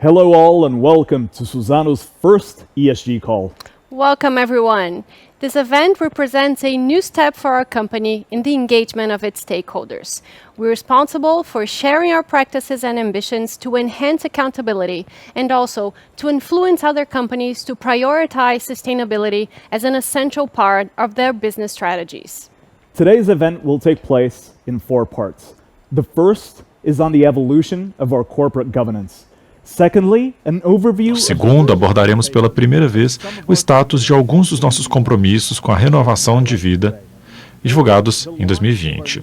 Hello all and welcome to Suzano's first ESG call. Welcome everyone. This event represents a new step for our company in the engagement of its stakeholders. We're responsible for sharing our practices and ambitions to enhance accountability and also to influence other companies to prioritize sustainability as an essential part of their business strategies. Today's event will take place in 4 parts. The first is on the evolution of our corporate governance. Secondly, an overview. Segundo, abordaremos pela primeira vez o status de alguns dos nossos compromissos com a renovação de vida divulgados em 2020.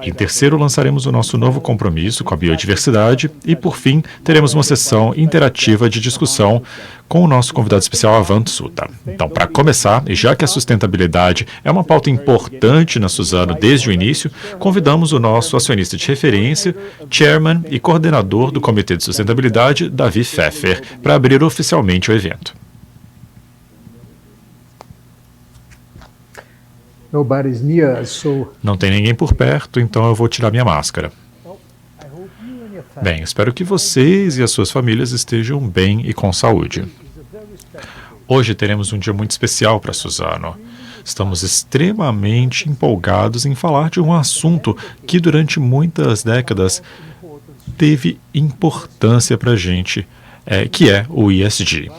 Em terceiro, lançaremos o nosso novo compromisso com a biodiversidade e, por fim, teremos uma sessão interativa de discussão com o nosso convidado especial, Avant Suta. Então, para começar, e já que a sustentabilidade é uma pauta importante na Suzano desde o início, convidamos o nosso acionista de referência, chairman e coordenador do Comitê de Sustentabilidade, Davi Pfeffer, para abrir oficialmente o evento. Não tem ninguém por perto, então eu vou tirar minha máscara. Bem, espero que vocês e as suas famílias estejam bem e com saúde. Hoje teremos um dia muito especial para a Suzano. Estamos extremamente empolgados em falar de um assunto que durante muitas décadas teve importância para a gente, que é o ESG.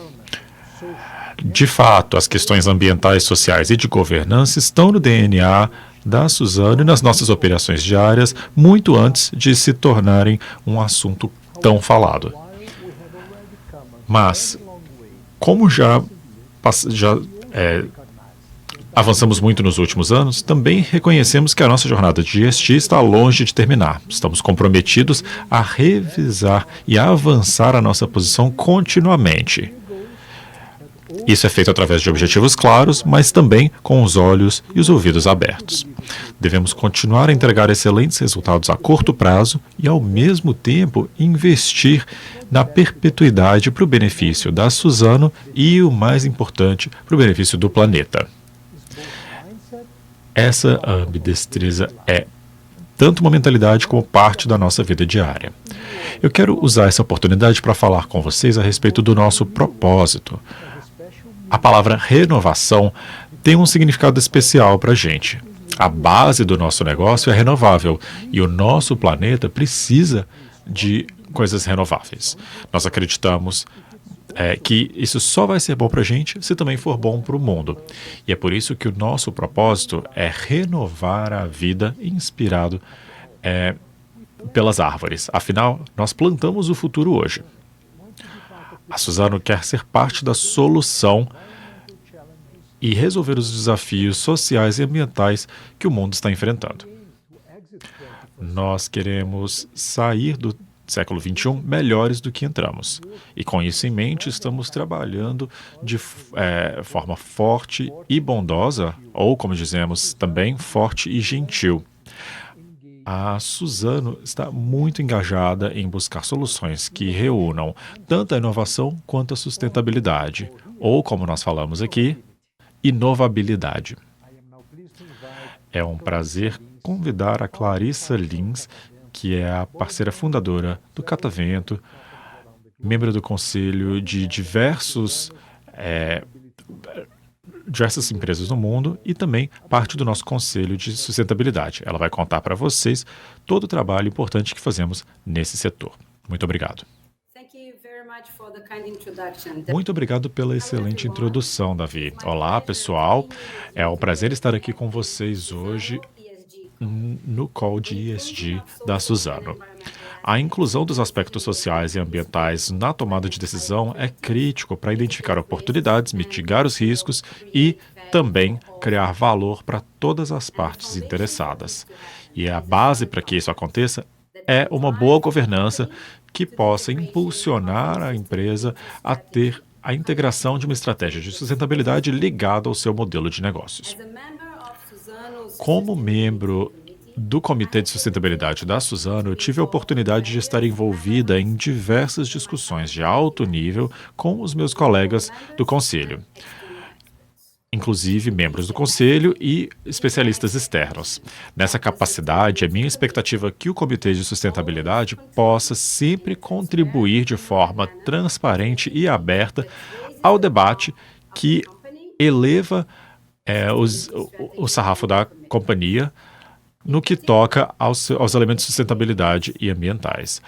De fato, as questões ambientais, sociais e de governança estão no DNA da Suzano e nas nossas operações diárias, muito antes de se tornarem um assunto tão falado. Mas, como já avançamos muito nos últimos anos, também reconhecemos que a nossa jornada de ESG está longe de terminar. Estamos comprometidos a revisar e a avançar a nossa posição continuamente. Isso é feito através de objetivos claros, mas também com os olhos e os ouvidos abertos. Devemos continuar a entregar excelentes resultados a curto prazo e, ao mesmo tempo, investir na perpetuidade para o benefício da Suzano e, o mais importante, para o benefício do planeta. Essa ambidestreza é tanto uma mentalidade como parte da nossa vida diária. Eu quero usar essa oportunidade para falar com vocês a respeito do nosso propósito. A palavra renovação tem um significado especial para a gente. A base do nosso negócio é renovável e o nosso planeta precisa de coisas renováveis. Nós acreditamos que isso só vai ser bom para a gente se também for bom para o mundo. E é por isso que o nosso propósito é renovar a vida inspirado pelas árvores. Afinal, nós plantamos o futuro hoje. A Suzano quer ser parte da solução e resolver os desafios sociais e ambientais que o mundo está enfrentando. Nós queremos sair do século XXI melhores do que entramos. E com isso em mente, estamos trabalhando de forma forte e bondosa, ou, como dizemos, também forte e gentil. A Suzano está muito engajada em buscar soluções que reúnam tanto a inovação quanto a sustentabilidade, ou, como nós falamos aqui, inovabilidade. É um prazer convidar a Clarissa Lins, que é a parceira fundadora do Catavento, membro do conselho de diversas empresas no mundo e também parte do nosso conselho de sustentabilidade. Ela vai contar para vocês todo o trabalho importante que fazemos nesse setor. Muito obrigado. Muito obrigado pela excelente introdução, Davi. Olá, pessoal. É um prazer estar aqui com vocês hoje no call de ESG da Suzano. A inclusão dos aspectos sociais e ambientais na tomada de decisão é crítico para identificar oportunidades, mitigar os riscos e também criar valor para todas as partes interessadas. E a base para que isso aconteça é uma boa governança que possa impulsionar a empresa a ter a integração de uma estratégia de sustentabilidade ligada ao seu modelo de negócios. Como membro do Comitê de Sustentabilidade da Suzano, eu tive a oportunidade de estar envolvida em diversas discussões de alto nível com os meus colegas do Conselho. inclusive membros do conselho e especialistas externos. Nessa capacidade, é minha expectativa que o Comitê de Sustentabilidade possa sempre contribuir de forma transparente e aberta ao debate que eleva o sarrafo da companhia no que toca aos elementos de sustentabilidade e ambientais.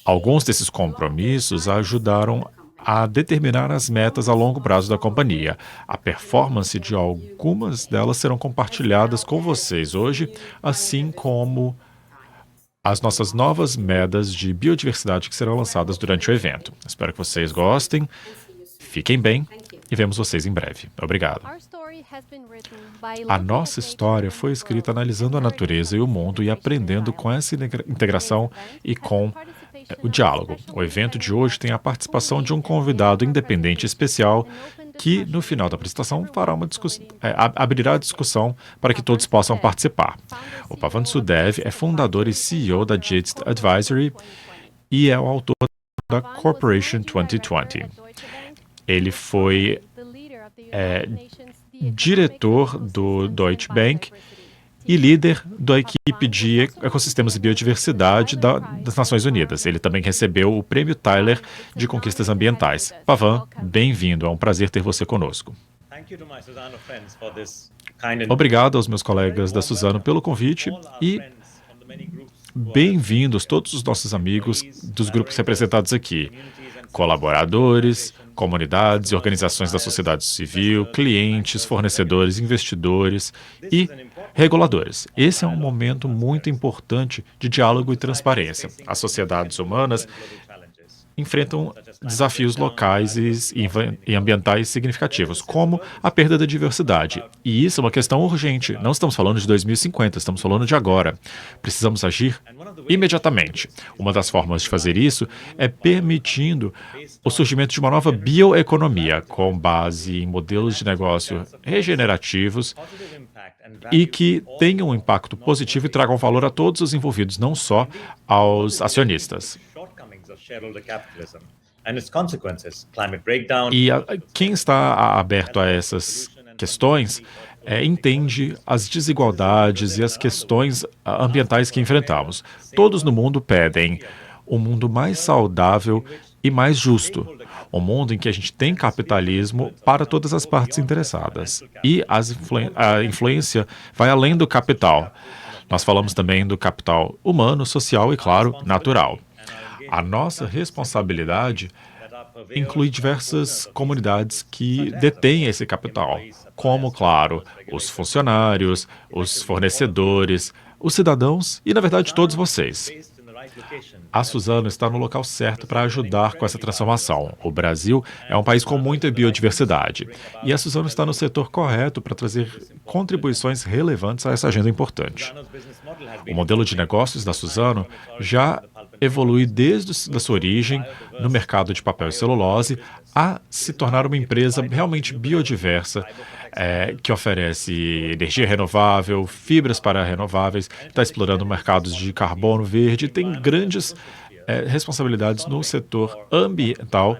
Alguns desses compromissos ajudaram a determinar as metas a longo prazo da companhia. A performance de algumas delas serão compartilhadas com vocês hoje, assim como as nossas novas metas de biodiversidade que serão lançadas durante o evento. Espero que vocês gostem, fiquem bem e vemos vocês em breve. Obrigado. A nossa história foi escrita analisando a natureza e o mundo e aprendendo com essa integração e com o diálogo. O evento de hoje tem a participação de um convidado independente especial que, no final da apresentação, fará abrirá a discussão para que todos possam participar. O Pavan Sudev é fundador e CEO da JITS Advisory e é o autor da Corporation 2020. Ele foi diretor do Deutsche Bank e líder da equipe de ecossistemas e biodiversidade das Nações Unidas. Ele também recebeu o Prêmio Tyler de Conquistas Ambientais. Pavan, bem-vindo, é um prazer ter você conosco. Obrigado aos meus colegas da Suzano pelo convite e bem-vindos todos os nossos amigos dos grupos representados aqui, colaboradores, comunidades e organizações da sociedade civil, clientes, fornecedores, investidores e reguladores. Esse é um momento muito importante de diálogo e transparência. As sociedades humanas enfrentam desafios locais e ambientais significativos, como a perda da diversidade. E isso é uma questão urgente. Não estamos falando de 2050, estamos falando de agora. Precisamos agir imediatamente. Uma das formas de fazer isso é permitindo o surgimento de uma nova bioeconomia, com base em modelos de negócio regenerativos e que tenham um impacto positivo e tragam valor a todos os envolvidos, não só aos acionistas. E quem está aberto a essas questões entende as desigualdades e as questões ambientais que enfrentamos. Todos no mundo pedem um mundo mais saudável e mais justo. Um mundo em que a gente tem capitalismo para todas as partes interessadas. E a influência vai além do capital. Nós falamos também do capital humano, social e, claro, natural. A nossa responsabilidade inclui diversas comunidades que detêm esse capital, como, claro, os funcionários, os fornecedores, os cidadãos e, na verdade, todos vocês. A Suzano está no local certo para ajudar com essa transformação. O Brasil é um país com muita biodiversidade e a Suzano está no setor correto para trazer contribuições relevantes a essa agenda importante. O modelo de negócios da Suzano já evolui desde a sua origem no mercado de papel e celulose a se tornar uma empresa realmente biodiversa, que oferece energia renovável, fibras para renováveis, está explorando mercados de carbono verde, tem grandes responsabilidades no setor ambiental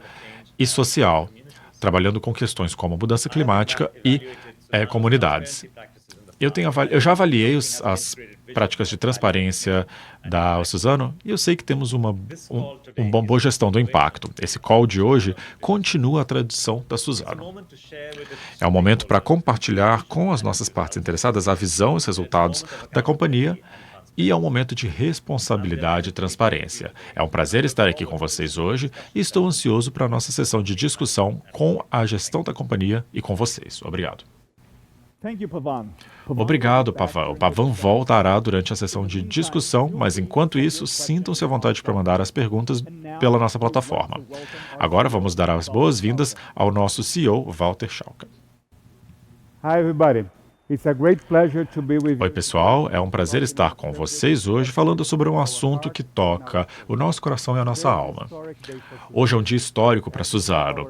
e social, trabalhando com questões como mudança climática e comunidades. Eu já avaliei as práticas de transparência da Suzano e eu sei que temos uma boa gestão do impacto. Esse call de hoje continua a tradição da Suzano. É um momento para compartilhar com as nossas partes interessadas a visão e os resultados da companhia e é um momento de responsabilidade e transparência. É um prazer estar aqui com vocês hoje e estou ansioso para a nossa sessão de discussão com a gestão da companhia e com vocês. Obrigado. Obrigado, Pavan. O Pavan voltará durante a sessão de discussão, mas enquanto isso, sintam-se à vontade para mandar as perguntas pela nossa plataforma. Agora vamos dar as boas-vindas ao nosso CEO, Walter Schalka. Oi, pessoal. É um prazer estar com vocês hoje falando sobre um assunto que toca o nosso coração e a nossa alma. Hoje é um dia histórico para a Suzano,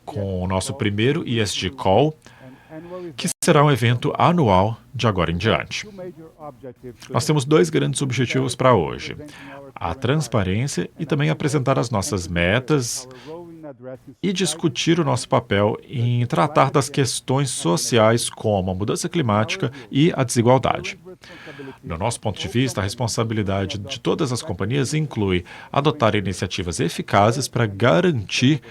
com o nosso primeiro ESG Call, que será um evento anual de agora em diante. Nós temos dois grandes objetivos para hoje: a transparência e também apresentar as nossas metas e discutir o nosso papel em tratar das questões sociais como a mudança climática e a desigualdade. Do nosso ponto de vista, a responsabilidade de todas as companhias inclui adotar iniciativas eficazes para garantir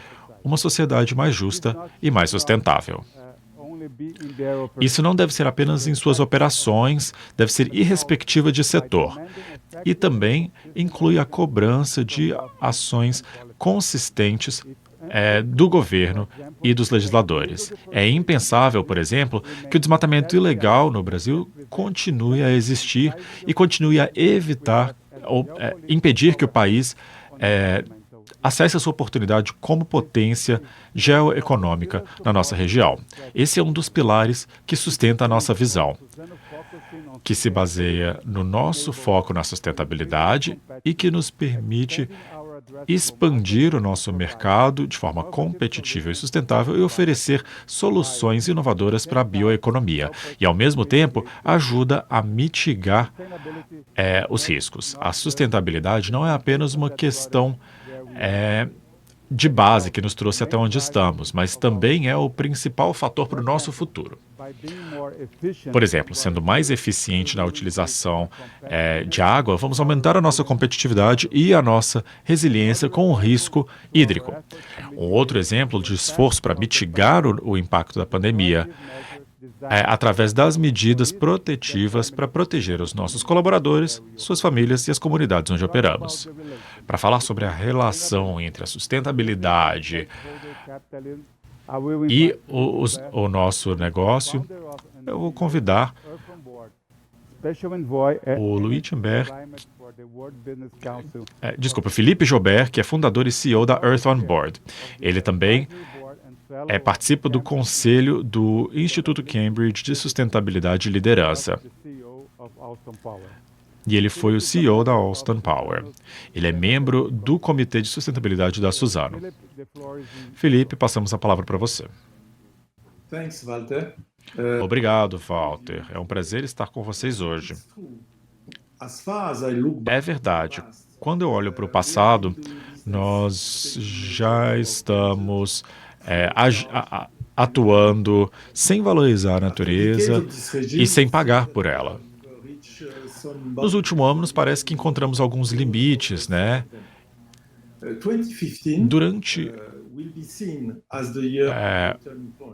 uma sociedade mais justa e mais sustentável. Isso não deve ser apenas em suas operações, deve ser irrespectiva de setor. E também inclui a cobrança de ações consistentes do governo e dos legisladores. É impensável, por exemplo, que o desmatamento ilegal no Brasil continue a existir e continue a evitar ou impedir que o país acesse a sua oportunidade como potência geoeconômica na nossa região. Esse é um dos pilares que sustenta a nossa visão, que se baseia no nosso foco na sustentabilidade e que nos permite expandir o nosso mercado de forma competitiva e sustentável e oferecer soluções inovadoras para a bioeconomia. E, ao mesmo tempo, ajuda a mitigar os riscos. A sustentabilidade não é apenas uma questão de base que nos trouxe até onde estamos, mas também é o principal fator para o nosso futuro. Por exemplo, sendo mais eficiente na utilização de água, vamos aumentar a nossa competitividade e a nossa resiliência com o risco hídrico. Um outro exemplo de esforço para mitigar o impacto da pandemia através das medidas protetivas para proteger os nossos colaboradores, suas famílias e as comunidades onde operamos. Para falar sobre a relação entre a sustentabilidade e o nosso negócio, eu vou convidar o Felipe Jobert, que é fundador e CEO da Earth on Board. Ele também participa do conselho do Instituto Cambridge de Sustentabilidade e Liderança. E ele foi o CEO da Austin Power. Ele é membro do Comitê de Sustentabilidade da Suzano. Felipe, passamos a palavra para você. Obrigado, Walter. É um prazer estar com vocês hoje. É verdade. Quando eu olho para o passado, nós já estamos atuando sem valorizar a natureza e sem pagar por ela. Nos últimos anos, parece que encontramos alguns limites, né? Durante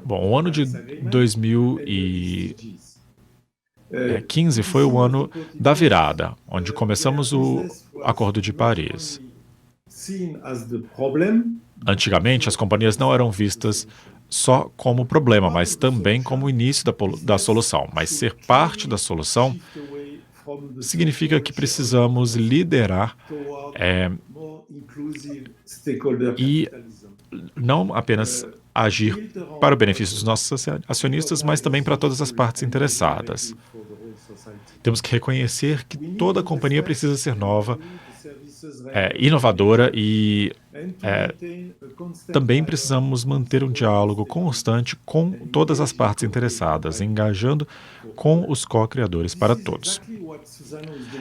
o ano de 2015 foi o ano da virada, onde começamos o Acordo de Paris. Antigamente, as companhias não eram vistas só como problema, mas também como o início da solução. Mas ser parte da solução significa que precisamos liderar e não apenas agir para o benefício dos nossos acionistas, mas também para todas as partes interessadas. Temos que reconhecer que toda companhia precisa ser nova, inovadora e também precisamos manter um diálogo constante com todas as partes interessadas, engajando com os co-criadores para todos.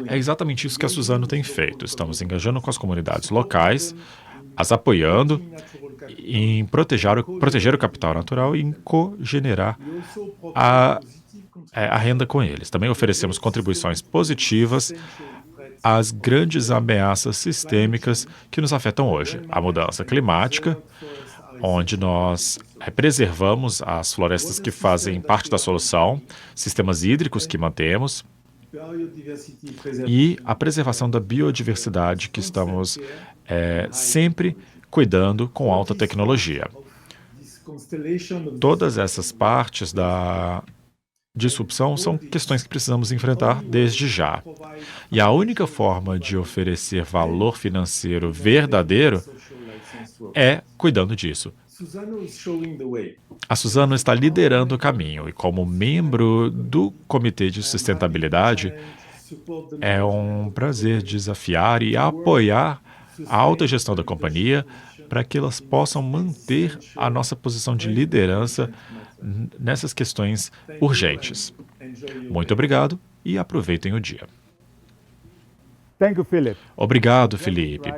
É exatamente isso que a Suzano tem feito. Estamos engajando com as comunidades locais, as apoiando em proteger o capital natural e em cogenerar a renda com eles. Também oferecemos contribuições positivas às grandes ameaças sistêmicas que nos afetam hoje. A mudança climática, onde nós preservamos as florestas que fazem parte da solução, sistemas hídricos que mantemos, e a preservação da biodiversidade que estamos sempre cuidando com alta tecnologia. Todas essas partes da disrupção são questões que precisamos enfrentar desde já. E a única forma de oferecer valor financeiro verdadeiro é cuidando disso. A Suzano está liderando o caminho e, como membro do Comitê de Sustentabilidade, é um prazer desafiar e apoiar a alta gestão da companhia para que elas possam manter a nossa posição de liderança nessas questões urgentes. Muito obrigado e aproveitem o dia. Thank you, Philip. Obrigado, Felipe.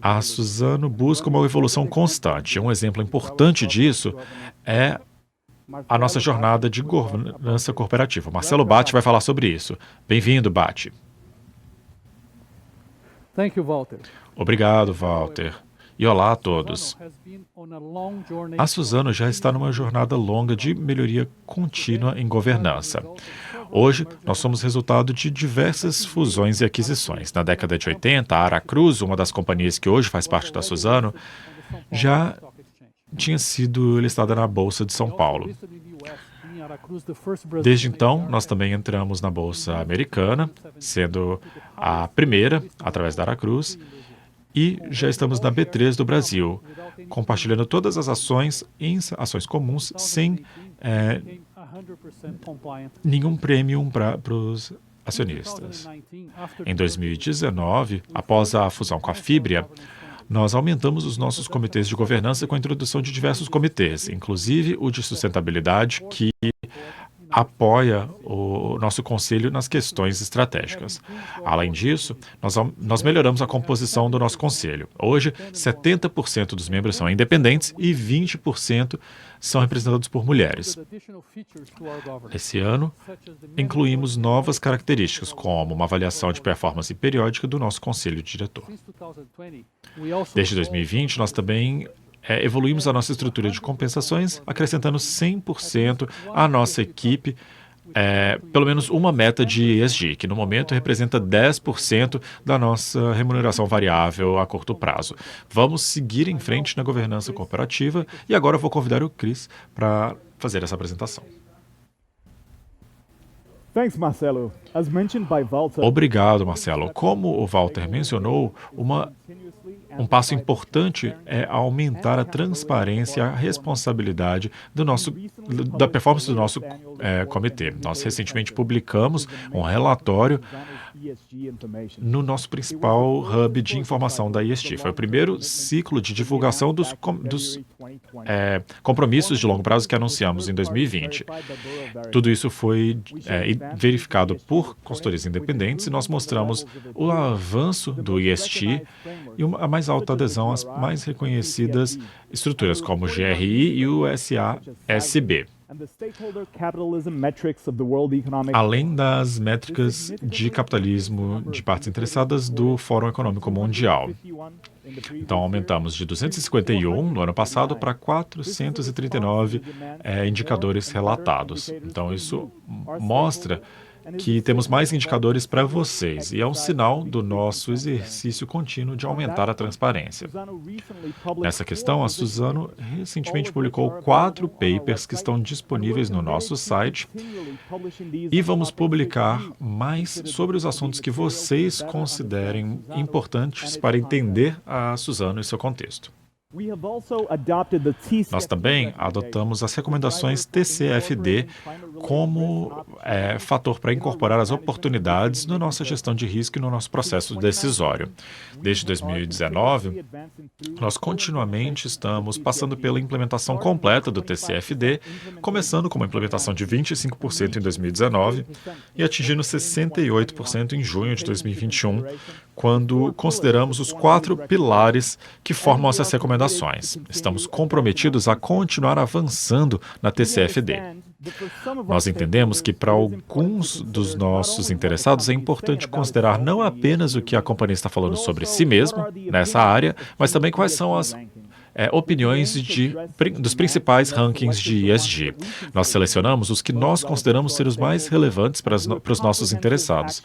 A Suzano busca uma evolução constante. Um exemplo importante disso é a nossa jornada de governança corporativa. Marcelo Batti vai falar sobre isso. Bem-vindo, Batti. Thank you, Walter. Obrigado, Walter. E olá a todos. A Suzano já está numa jornada longa de melhoria contínua em governança. Hoje, nós somos resultado de diversas fusões e aquisições. Na década de 80, a Aracruz, uma das companhias que hoje faz parte da Suzano, já tinha sido listada na Bolsa de São Paulo. Desde então, nós também entramos na Bolsa Americana, sendo a primeira, através da Aracruz, e já estamos na B3 do Brasil, compartilhando todas as ações em ações comuns, sem nenhum prêmio para os acionistas. Em 2019, após a fusão com a Fibria, nós aumentamos os nossos comitês de governança com a introdução de diversos comitês, inclusive o de sustentabilidade, que apoia o nosso conselho nas questões estratégicas. Além disso, nós melhoramos a composição do nosso conselho. Hoje, 70% dos membros são independentes e 20% são representados por mulheres. Esse ano, incluímos novas características, como uma avaliação de performance periódica do nosso conselho diretor. Desde 2020, nós também evoluímos a nossa estrutura de compensações, acrescentando 100% à nossa equipe, pelo menos uma meta de ESG, que no momento representa 10% da nossa remuneração variável a curto prazo. Vamos seguir em frente na governança corporativa e agora eu vou convidar o Chris para fazer essa apresentação. Thanks, Marcelo. As mentioned by Walter, Obrigado, Marcelo. Como o Walter mencionou, um passo importante é aumentar a transparência e a responsabilidade da performance do nosso comitê. Nós recentemente publicamos um relatório no nosso principal hub de informação da ESG. Foi o primeiro ciclo de divulgação dos compromissos de longo prazo que anunciamos em 2020. Tudo isso foi verificado por consultores independentes e nós mostramos o avanço do ESG e a mais alta adesão às mais reconhecidas estruturas, como o GRI e o SASB. Além das métricas de capitalismo de partes interessadas do Fórum Econômico Mundial. Então, aumentamos de 251 no ano passado para 439 indicadores relatados. Então, isso mostra que temos mais indicadores para vocês e é um sinal do nosso exercício contínuo de aumentar a transparência. Nessa questão, a Suzano recentemente publicou 4 papers que estão disponíveis no nosso site e vamos publicar mais sobre os assuntos que vocês considerem importantes para entender a Suzano e seu contexto. Nós também adotamos as recomendações TCFD como fator para incorporar as oportunidades na nossa gestão de risco e no nosso processo decisório. Desde 2019, nós continuamente estamos passando pela implementação completa do TCFD, começando com uma implementação de 25% em 2019 e atingindo 68% em junho de 2021, quando consideramos os 4 pilares que formam essas recomendações. Estamos comprometidos a continuar avançando na TCFD. Nós entendemos que para alguns dos nossos interessados é importante considerar não apenas o que a companhia está falando sobre si mesma nessa área, mas também quais são as opiniões dos principais rankings de ESG. Nós selecionamos os que nós consideramos ser os mais relevantes para os nossos interessados.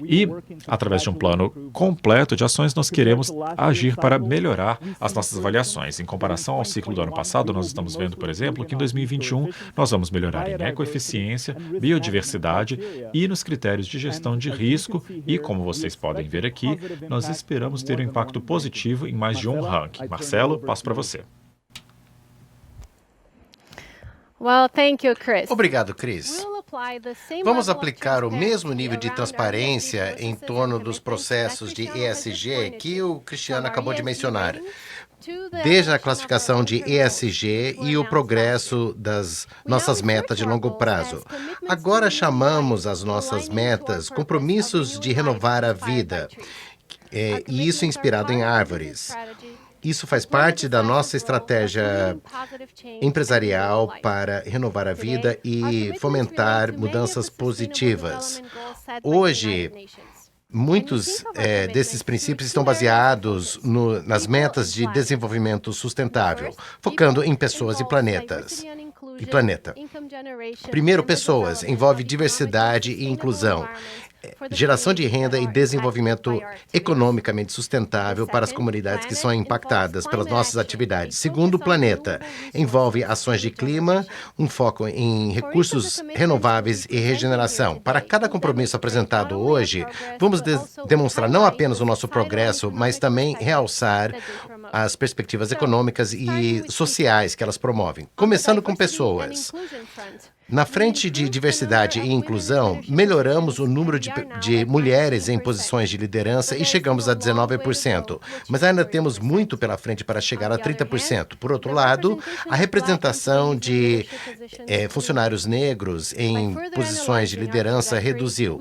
E, através de um plano completo de ações, nós queremos agir para melhorar as nossas avaliações. Em comparação ao ciclo do ano passado, nós estamos vendo, por exemplo, que em 2021 nós vamos melhorar em ecoeficiência, biodiversidade e nos critérios de gestão de risco e, como vocês podem ver aqui, nós esperamos ter um impacto positivo em mais de um ranking. Marcelo, passo para você. Well, thank you, Chris. Obrigado, Chris. Vamos aplicar o mesmo nível de transparência em torno dos processos de ESG que o Cristiano acabou de mencionar, desde a classificação de ESG e o progresso das nossas metas de longo prazo. Agora chamamos as nossas metas compromissos de renovar a vida, e isso inspirado em árvores. Isso faz parte da nossa estratégia empresarial para renovar a vida e fomentar mudanças positivas. Hoje, muitos desses princípios estão baseados nas metas de desenvolvimento sustentável, focando em pessoas e planeta. Primeiro, pessoas, envolve diversidade e inclusão, geração de renda e desenvolvimento economicamente sustentável para as comunidades que são impactadas pelas nossas atividades. Segundo, planeta, envolve ações de clima, um foco em recursos renováveis e regeneração. Para cada compromisso apresentado hoje, vamos demonstrar não apenas o nosso progresso, mas também realçar as perspectivas econômicas e sociais que elas promovem, começando com pessoas. Na frente de diversidade e inclusão, melhoramos o número de mulheres em posições de liderança e chegamos a 19%, mas ainda temos muito pela frente para chegar a 30%. Por outro lado, a representação de funcionários negros em posições de liderança reduziu.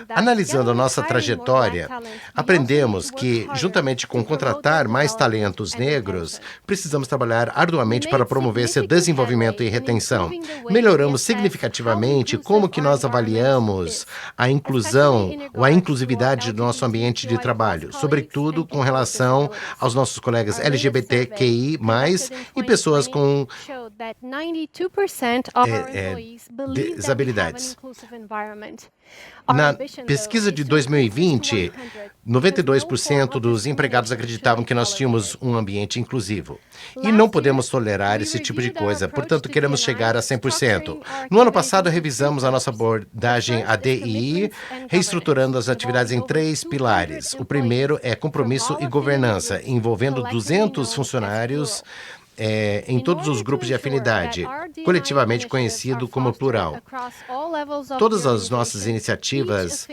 Analisando a nossa trajetória, aprendemos que, juntamente com contratar mais talentos negros, precisamos trabalhar arduamente para promover seu desenvolvimento e retenção. Melhoramos significativamente como que nós avaliamos a inclusão ou a inclusividade do nosso ambiente de trabalho, sobretudo com relação aos nossos colegas LGBTQI+, e pessoas com desabilidades. Na pesquisa de 2020, 92% dos empregados acreditavam que nós tínhamos um ambiente inclusivo. E não podemos tolerar esse tipo de coisa, portanto, queremos chegar a 100%. No ano passado, revisamos a nossa abordagem ADI, reestruturando as atividades em 3 pilares. O primeiro é compromisso e governança, envolvendo 200 funcionários em todos os grupos de afinidade, coletivamente conhecido como plural. Todas as nossas iniciativas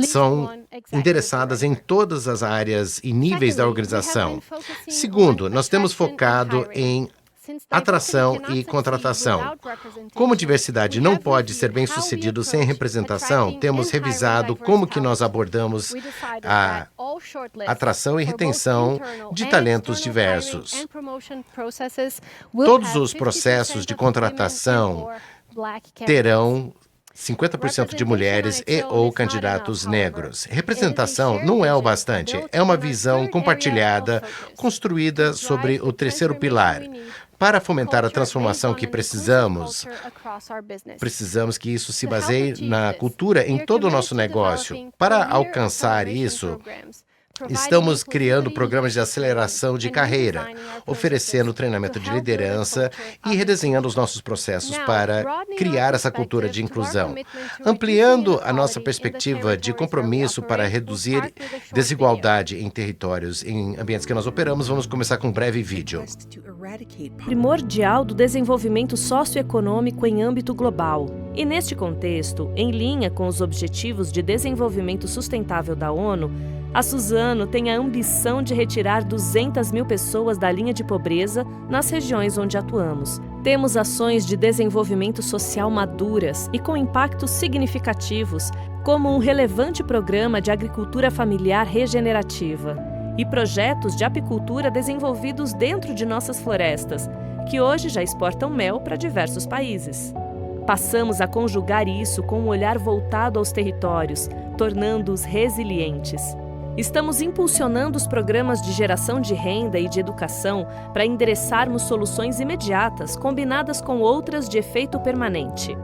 são endereçadas em todas as áreas e níveis da organização. Segundo, nós temos focado em atração e contratação. Como diversidade não pode ser bem-sucedido sem representação, temos revisado como que nós abordamos a atração e retenção de talentos diversos. Todos os processos de contratação terão 50% de mulheres e ou candidatos negros. Representação não é o bastante, é uma visão compartilhada, construída sobre o terceiro pilar. Para fomentar a transformação que precisamos que isso se baseie na cultura em todo o nosso negócio. Para alcançar isso, estamos criando programas de aceleração de carreira, oferecendo treinamento de liderança e redesenhando os nossos processos para criar essa cultura de inclusão. Ampliando a nossa perspectiva de compromisso para reduzir desigualdade em territórios, em ambientes que nós operamos, vamos começar com um breve vídeo. Primordial do desenvolvimento socioeconômico em âmbito global. E neste contexto, em linha com os Objetivos de Desenvolvimento Sustentável da ONU, a Suzano tem a ambição de retirar 200 mil pessoas da linha de pobreza nas regiões onde atuamos. Temos ações de desenvolvimento social maduras e com impactos significativos, como um relevante programa de agricultura familiar regenerativa e projetos de apicultura desenvolvidos dentro de nossas florestas, que hoje já exportam mel para diversos países. Passamos a conjugar isso com um olhar voltado aos territórios, tornando-os resilientes. Estamos impulsionando os programas de geração de renda e de educação para endereçarmos soluções imediatas combinadas com outras de efeito permanente.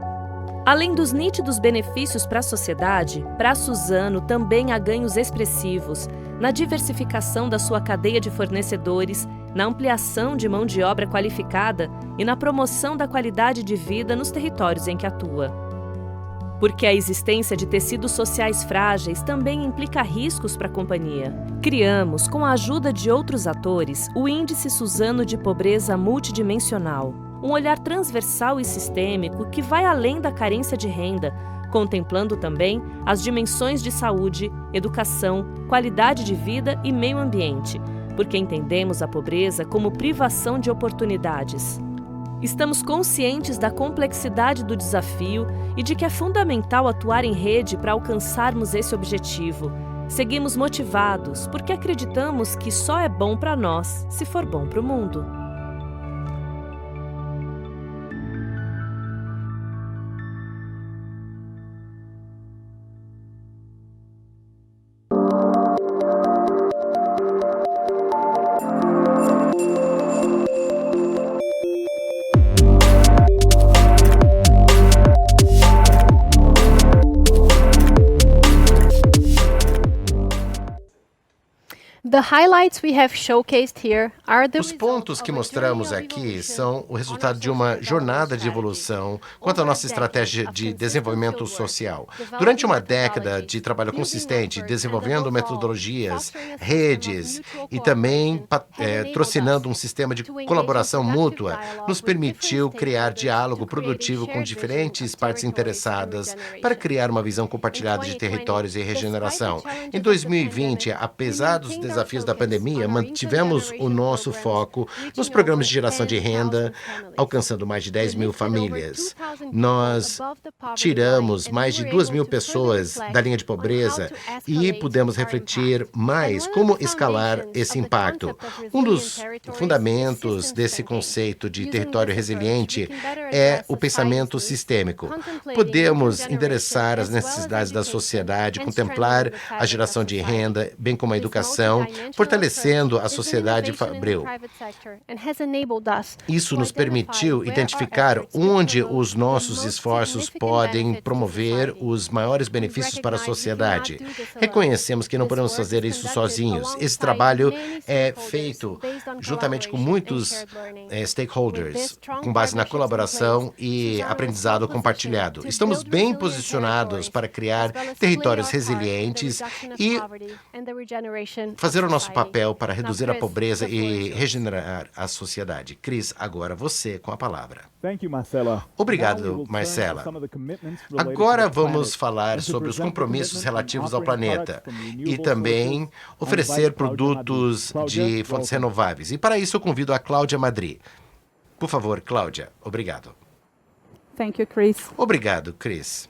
Além dos nítidos benefícios para a sociedade, para a Suzano também há ganhos expressivos na diversificação da sua cadeia de fornecedores, na ampliação de mão de obra qualificada e na promoção da qualidade de vida nos territórios em que atua. Porque a existência de tecidos sociais frágeis também implica riscos para a companhia. Criamos, com a ajuda de outros atores, o Índice Suzano de Pobreza Multidimensional, um olhar transversal e sistêmico que vai além da carência de renda, contemplando também as dimensões de saúde, educação, qualidade de vida e meio ambiente, porque entendemos a pobreza como privação de oportunidades. Estamos conscientes da complexidade do desafio e de que é fundamental atuar em rede para alcançarmos esse objetivo. Seguimos motivados porque acreditamos que só é bom para nós se for bom para o mundo. The highlights we have showcased here are the Os pontos que mostramos aqui são o resultado de uma jornada de evolução quanto à nossa estratégia de desenvolvimento social. Durante uma década de trabalho consistente, desenvolvendo metodologias, redes e também patrocinando um sistema de colaboração mútua, nos permitiu criar diálogo produtivo com diferentes partes interessadas para criar uma visão compartilhada de territórios e regeneração. Em 2020, apesar dos desafios da pandemia, mantivemos o nosso foco nos programas de geração de renda, alcançando mais de 10 mil famílias. Nós tiramos mais de 2.000 pessoas da linha de pobreza e pudemos refletir mais como escalar esse impacto. Um dos fundamentos desse conceito de território resiliente é o pensamento sistêmico. Podemos endereçar as necessidades da sociedade, contemplar a geração de renda, bem como a educação, fortalecendo a sociedade fabril. Isso nos permitiu identificar onde os nossos esforços podem promover os maiores benefícios para a sociedade. Reconhecemos que não podemos fazer isso sozinhos. Esse trabalho é feito juntamente com muitos stakeholders, com base na colaboração e aprendizado compartilhado. Estamos bem posicionados para criar territórios resilientes e fazer o nosso papel para reduzir a pobreza e regenerar a sociedade. Cris, agora você com a palavra. Obrigado, Marcela. Agora vamos falar sobre os compromissos relativos ao planeta e também oferecer produtos de fontes renováveis. E para isso eu convido a Cláudia Madri. Por favor, Cláudia. Obrigado. Obrigado, Cris.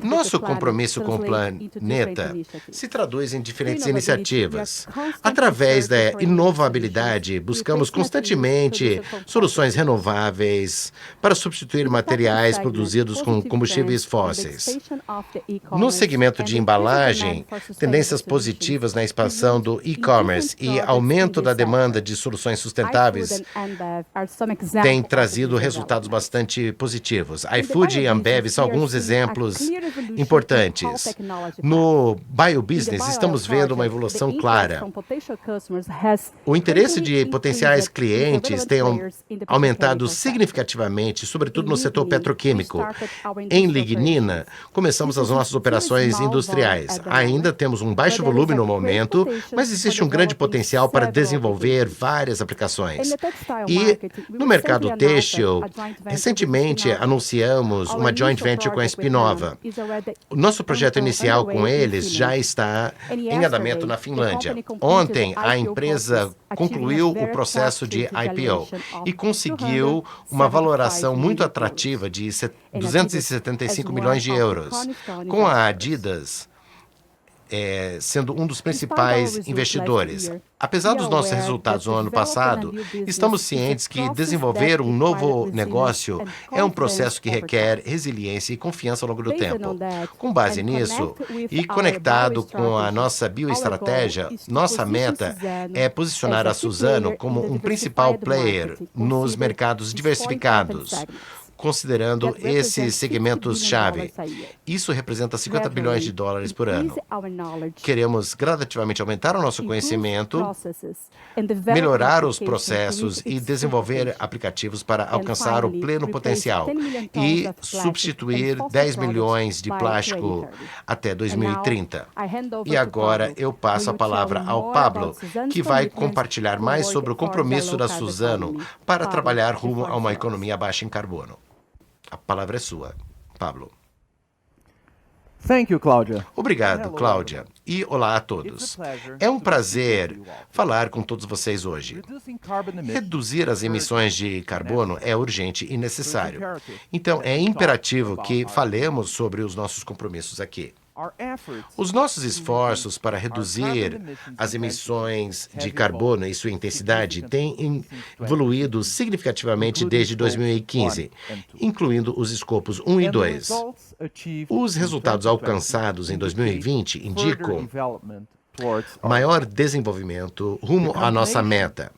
Nosso compromisso com o planeta se traduz em diferentes iniciativas. Através da inovabilidade, buscamos constantemente soluções renováveis para substituir materiais produzidos com combustíveis fósseis. No segmento de embalagem, tendências positivas na expansão do e-commerce e aumento da demanda de soluções sustentáveis têm trazido resultados bastante positivos. iFood e Ambev são alguns exemplos importantes. No biobusiness, estamos vendo uma evolução clara. O interesse de potenciais clientes tem aumentado significativamente, sobretudo no setor petroquímico. Em lignina, começamos as nossas operações industriais. Ainda temos um baixo volume no momento, mas existe um grande potencial para desenvolver várias aplicações. E no mercado têxtil, recentemente anunciamos uma joint venture com a Spinova. O nosso projeto inicial com eles já está em andamento na Finlândia. Ontem, a empresa concluiu o processo de IPO e conseguiu uma valoração muito atrativa de 275 milhões de euros, com a Adidas sendo um dos principais investidores. Apesar dos nossos resultados no ano passado, estamos cientes que desenvolver um novo negócio é um processo que requer resiliência e confiança ao longo do tempo. Com base nisso, e conectado com a nossa bioestratégia, nossa meta é posicionar a Suzano como um principal player nos mercados diversificados, considerando esses segmentos-chave. Isso representa 50 bilhões de dólares por ano. Queremos gradativamente aumentar o nosso conhecimento, melhorar os processos e desenvolver aplicativos para alcançar o pleno potencial e substituir 10 milhões de plástico até 2030. E agora eu passo a palavra ao Pablo, que vai compartilhar mais sobre o compromisso da Suzano para trabalhar rumo a uma economia baixa em carbono. A palavra é sua, Pablo. Thank you, Cláudia. Obrigado, Cláudia. E olá a todos. É um prazer falar com todos vocês hoje. Reduzir as emissões de carbono é urgente e necessário. Então, é imperativo que falemos sobre os nossos compromissos aqui. Os nossos esforços para reduzir as emissões de carbono e sua intensidade têm evoluído significativamente desde 2015, incluindo os escopos 1 e 2. Os resultados alcançados em 2020 indicam maior desenvolvimento rumo à nossa meta.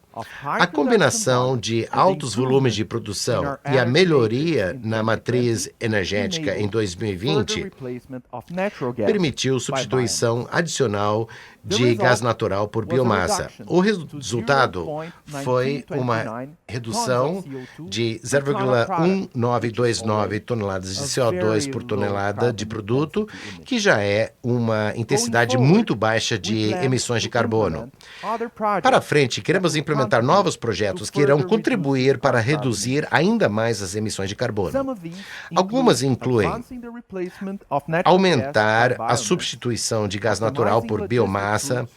A combinação de altos volumes de produção e a melhoria na matriz energética em 2020 permitiu substituição adicional de gás natural por biomassa. O resultado foi uma redução de 0,1929 toneladas de CO2 por tonelada de produto, que já é uma intensidade muito baixa de emissões de carbono. Para frente, queremos implementar novos projetos que irão contribuir para reduzir ainda mais as emissões de carbono. Algumas incluem aumentar a substituição de gás natural por biomassa,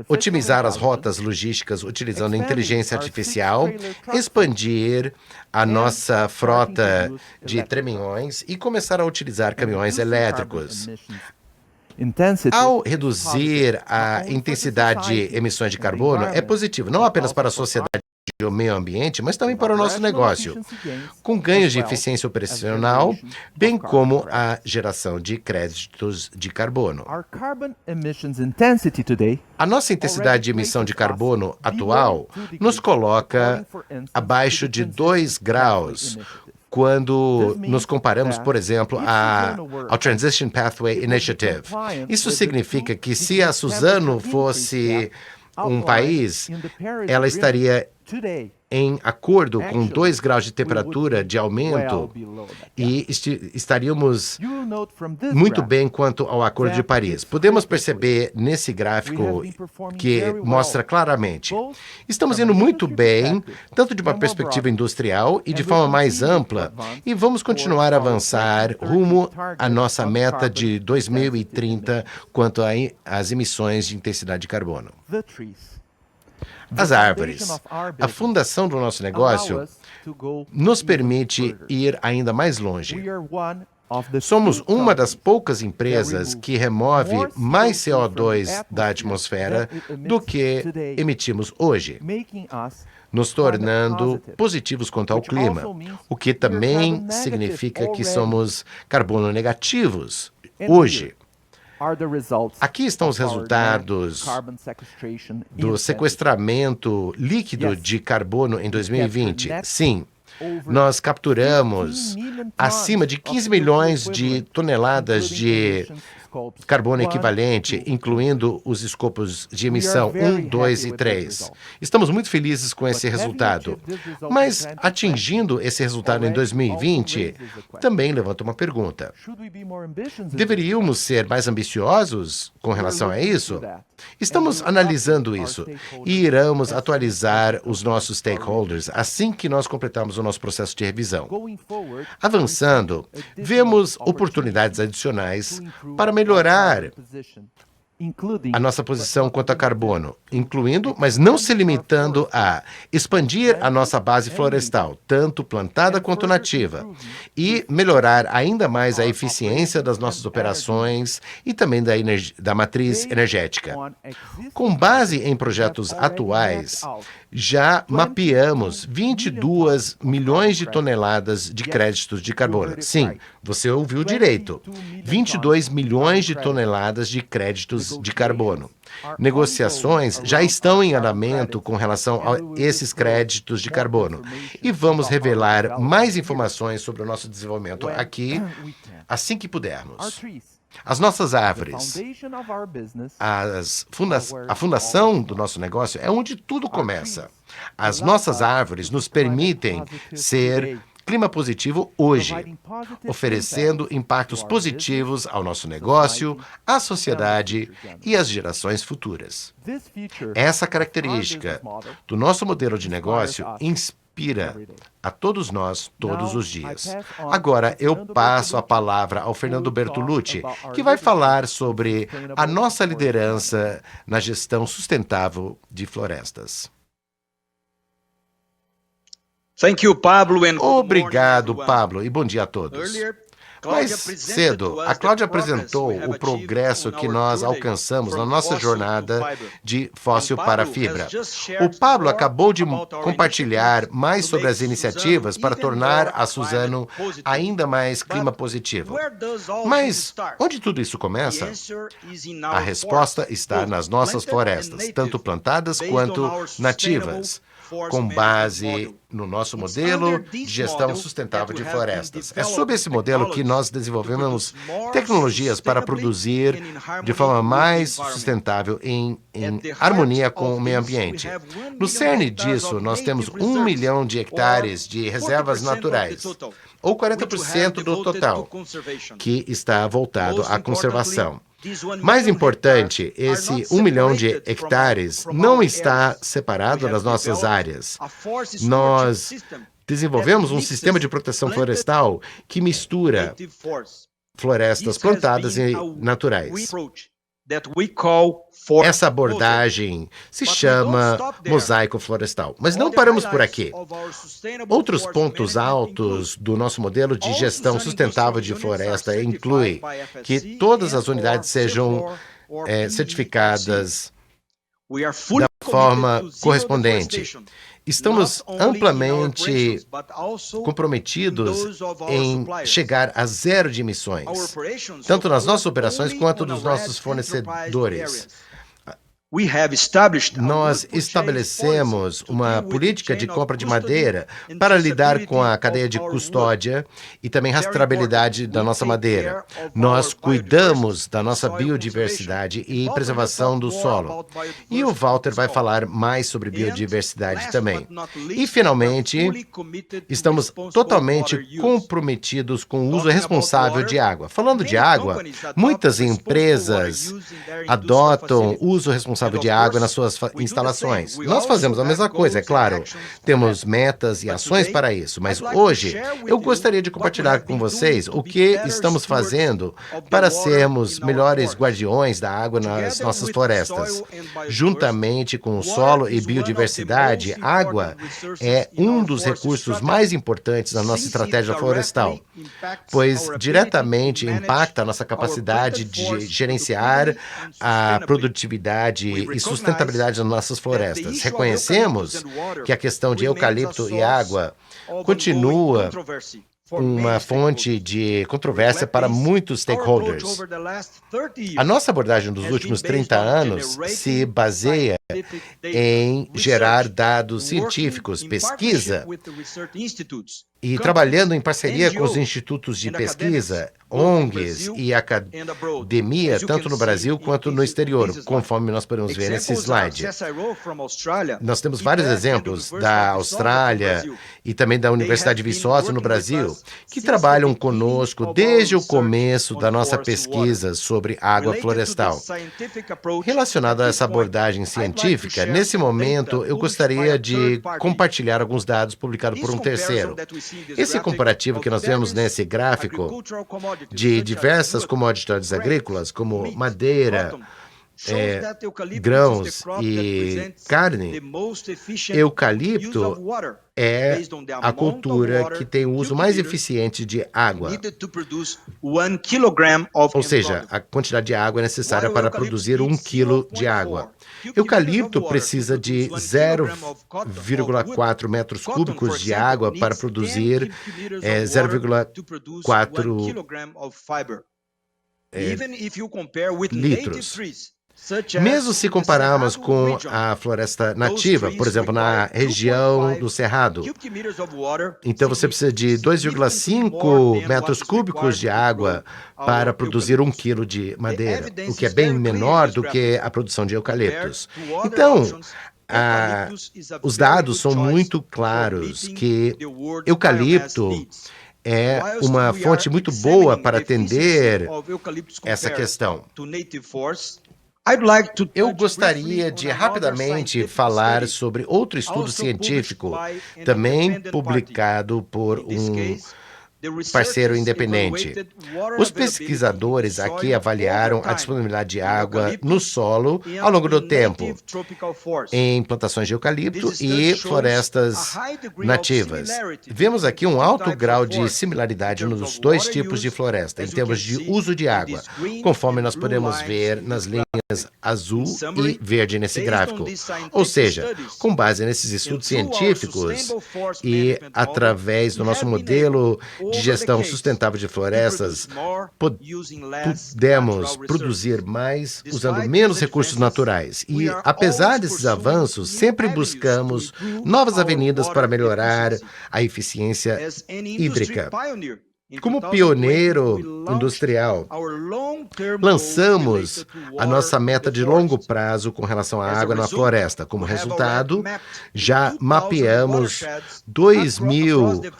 otimizar as rotas logísticas utilizando inteligência artificial, expandir a nossa frota de caminhões e começar a utilizar caminhões elétricos. Ao reduzir a intensidade de emissões de carbono, é positivo não apenas para a sociedade e o meio ambiente, mas também para o nosso negócio, com ganhos de eficiência operacional, bem como a geração de créditos de carbono. A nossa intensidade de emissão de carbono atual nos coloca abaixo de 2 graus, quando nos comparamos, por exemplo, ao Transition Pathway Initiative. Isso significa que se a Suzano fosse um país, ela estaria em acordo com 2 graus de temperatura de aumento e estaríamos muito bem quanto ao Acordo de Paris. Podemos perceber nesse gráfico que mostra claramente. Estamos indo muito bem, tanto de uma perspectiva industrial e de forma mais ampla, e vamos continuar a avançar rumo à nossa meta de 2030 quanto às emissões de intensidade de carbono. As árvores. A fundação do nosso negócio nos permite ir ainda mais longe. Somos uma das poucas empresas que remove mais CO2 da atmosfera do que emitimos hoje, nos tornando positivos quanto ao clima, o que também significa que somos carbono negativos hoje. Aqui estão os resultados do sequestramento líquido de carbono em 2020. Sim, nós capturamos acima de 15 milhões de toneladas de carbono equivalente, incluindo os escopos de emissão 1, 2 e 3. Estamos muito felizes com esse resultado, mas atingindo esse resultado em 2020 também levanta uma pergunta. Deveríamos ser mais ambiciosos com relação a isso? Estamos analisando isso e iremos atualizar os nossos stakeholders assim que nós completarmos o nosso processo de revisão. Avançando, vemos oportunidades adicionais para melhorar a nossa posição quanto a carbono, incluindo, mas não se limitando a expandir a nossa base florestal, tanto plantada quanto nativa, e melhorar ainda mais a eficiência das nossas operações e também da matriz energética. Com base em projetos atuais, já mapeamos 22 milhões de toneladas de créditos de carbono. Sim, você ouviu direito. 22 milhões de toneladas de créditos créditos de carbono. Negociações já estão em andamento com relação a esses créditos de carbono e vamos revelar mais informações sobre o nosso desenvolvimento aqui assim que pudermos. As nossas árvores, a fundação do nosso negócio é onde tudo começa. As nossas árvores nos permitem ser clima positivo hoje, oferecendo impactos positivos ao nosso negócio, à sociedade e às gerações futuras. Essa característica do nosso modelo de negócio inspira a todos nós todos os dias. Agora eu passo a palavra ao Fernando Bertolucci, que vai falar sobre a nossa liderança na gestão sustentável de florestas. Obrigado, Pablo, e bom dia a todos. Mais cedo, a Cláudia apresentou o progresso que nós alcançamos na nossa jornada de fóssil para fibra. O Pablo acabou de compartilhar mais sobre as iniciativas para tornar a Suzano ainda mais clima positivo. Mas onde tudo isso começa? A resposta está nas nossas florestas, tanto plantadas quanto nativas, com base no nosso modelo de gestão sustentável de florestas. É sob esse modelo que nós desenvolvemos tecnologias para produzir de forma mais sustentável em harmonia com o meio ambiente. No cerne disso, nós temos 1 milhão de hectares de reservas naturais, ou 40% do total, que está voltado à conservação. Mais importante, esse 1 milhão de hectares não está separado das nossas áreas. Nós desenvolvemos um sistema de proteção florestal que mistura florestas plantadas e naturais. Essa abordagem se chama mosaico florestal. Mas não paramos por aqui. Outros pontos altos do nosso modelo de gestão sustentável de floresta inclui que todas as unidades sejam certificadas da forma correspondente. Estamos amplamente comprometidos em chegar a zero de emissões, tanto nas nossas operações quanto dos nossos fornecedores. Nós estabelecemos uma política de compra de madeira para lidar com a cadeia de custódia e também rastreabilidade da nossa madeira. Nós cuidamos da nossa biodiversidade e preservação do solo. E o Walter vai falar mais sobre biodiversidade também. E, finalmente, estamos totalmente comprometidos com o uso responsável de água. Falando de água, muitas empresas adotam o uso responsável de água nas suas instalações. Nós fazemos a mesma coisa, é claro. Temos metas e ações para isso, mas hoje eu gostaria de compartilhar com vocês o que estamos fazendo para sermos melhores guardiões da água nas nossas florestas. Juntamente com o solo e biodiversidade, água é um dos recursos mais importantes da nossa estratégia florestal, pois diretamente impacta a nossa capacidade de gerenciar a produtividade e sustentabilidade das nossas florestas. Reconhecemos que a questão de eucalipto e água continua uma fonte de controvérsia para muitos stakeholders. A nossa abordagem dos últimos 30 anos se baseia em gerar dados científicos, pesquisa, e trabalhando em parceria com os institutos de pesquisa, ONGs e academia, tanto no Brasil quanto no exterior, conforme nós podemos ver nesse slide. Nós temos vários exemplos da Austrália e também da Universidade de Viçosa, no Brasil, que trabalham conosco desde o começo da nossa pesquisa sobre água florestal. Relacionado a essa abordagem científica, nesse momento eu gostaria de compartilhar alguns dados publicados por um terceiro. Esse comparativo que nós vemos nesse gráfico de diversas commodities agrícolas, como madeira, grãos e carne, eucalipto é a cultura que tem o uso mais eficiente de água. Ou seja, a quantidade de água é necessária para produzir 1 quilo de água. Eucalipto precisa de 0,4 metros cúbicos de água para produzir 0,4 litros. Mesmo se compararmos com a floresta nativa, por exemplo, na região do Cerrado, então você precisa de 2,5 metros cúbicos de água para produzir 1 quilo de madeira, o que é bem menor do que a produção de eucaliptos. Então, os dados são muito claros que eucalipto é uma fonte muito boa para atender essa questão. Eu gostaria de rapidamente falar sobre outro estudo científico, também publicado por um parceiro independente. Os pesquisadores aqui avaliaram a disponibilidade de água no solo ao longo do tempo, em plantações de eucalipto e florestas nativas. Vemos aqui um alto grau de similaridade nos dois tipos de floresta, em termos de uso de água, conforme nós podemos ver nas linhas azul e verde nesse gráfico. Ou seja, com base nesses estudos científicos e através do nosso modelo de gestão sustentável de florestas, podemos produzir mais usando menos recursos naturais. E, apesar desses avanços, sempre buscamos novas avenidas para melhorar a eficiência hídrica. Como pioneiro industrial, lançamos a nossa meta de longo prazo com relação à água na floresta. Como resultado, já mapeamos 2.000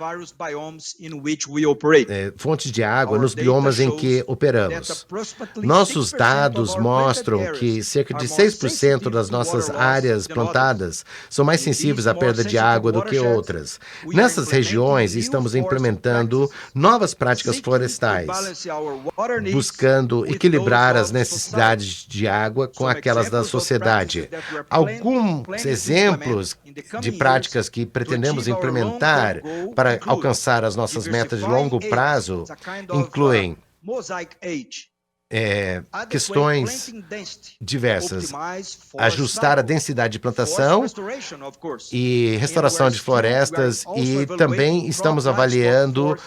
fontes de água nos biomas em que operamos. Nossos dados mostram que cerca de 6% das nossas áreas plantadas são mais sensíveis à perda de água do que outras. Nessas regiões, estamos implementando novas práticas florestais, buscando equilibrar as necessidades de água com aquelas da sociedade. Alguns exemplos de práticas que pretendemos implementar para alcançar as nossas metas de longo prazo incluem questões diversas. Ajustar a densidade de plantação e restauração de florestas, e também estamos avaliando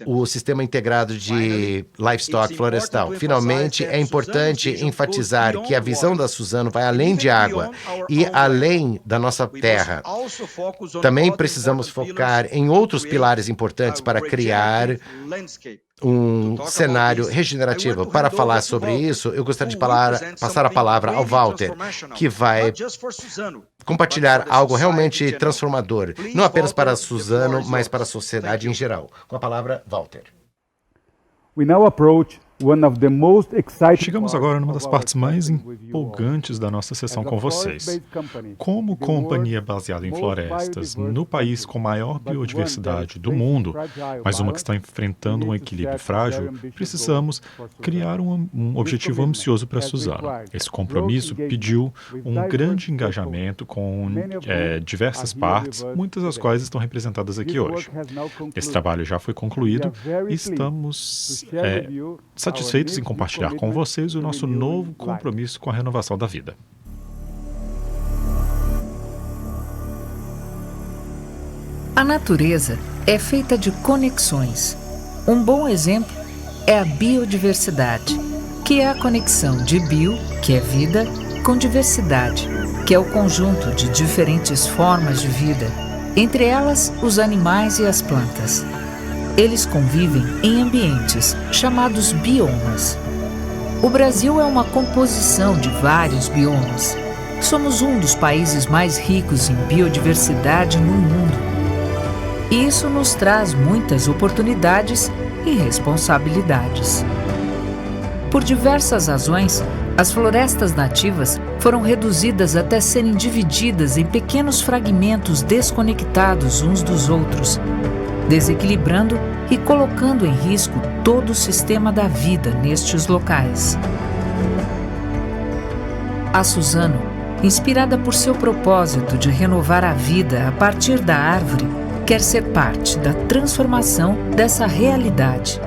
o sistema integrado de livestock florestal. Finalmente, é importante enfatizar que a visão da Suzano vai além de água e além da nossa terra. Também precisamos focar em outros pilares importantes para criar um cenário regenerativo. Para falar sobre isso, eu gostaria de passar a palavra ao Walter, que vai compartilhar algo realmente transformador, não apenas para a Suzano, mas para a sociedade em geral. Com a palavra, Walter. We now approach Chegamos agora numa das partes mais empolgantes da nossa sessão com vocês. Como companhia baseada em florestas, no país com maior biodiversidade do mundo, mas uma que está enfrentando um equilíbrio frágil, precisamos criar um objetivo ambicioso para a Suzano. Esse compromisso pediu um grande engajamento com diversas partes, muitas das quais estão representadas aqui hoje. Esse trabalho já foi concluído e estamos satisfeitos em compartilhar com vocês o nosso novo compromisso com a renovação da vida. A natureza é feita de conexões. Um bom exemplo é a biodiversidade, que é a conexão de bio, que é vida, com diversidade, que é o conjunto de diferentes formas de vida, entre elas os animais e as plantas. Eles convivem em ambientes chamados biomas. O Brasil é uma composição de vários biomas. Somos um dos países mais ricos em biodiversidade no mundo. E isso nos traz muitas oportunidades e responsabilidades. Por diversas razões, as florestas nativas foram reduzidas até serem divididas em pequenos fragmentos desconectados uns dos outros, desequilibrando e colocando em risco todo o sistema da vida nestes locais. A Suzano, inspirada por seu propósito de renovar a vida a partir da árvore, quer ser parte da transformação dessa realidade.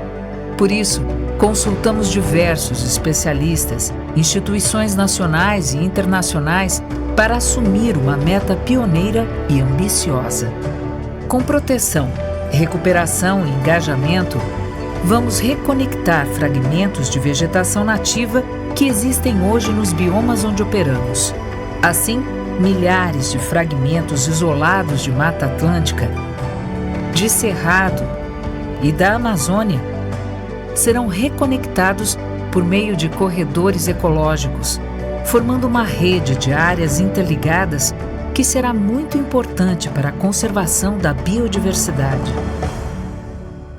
Por isso, consultamos diversos especialistas, instituições nacionais e internacionais para assumir uma meta pioneira e ambiciosa. Com proteção, recuperação e engajamento, vamos reconectar fragmentos de vegetação nativa que existem hoje nos biomas onde operamos. Assim, milhares de fragmentos isolados de Mata Atlântica, de Cerrado e da Amazônia serão reconectados por meio de corredores ecológicos, formando uma rede de áreas interligadas que será muito importante para a conservação da biodiversidade.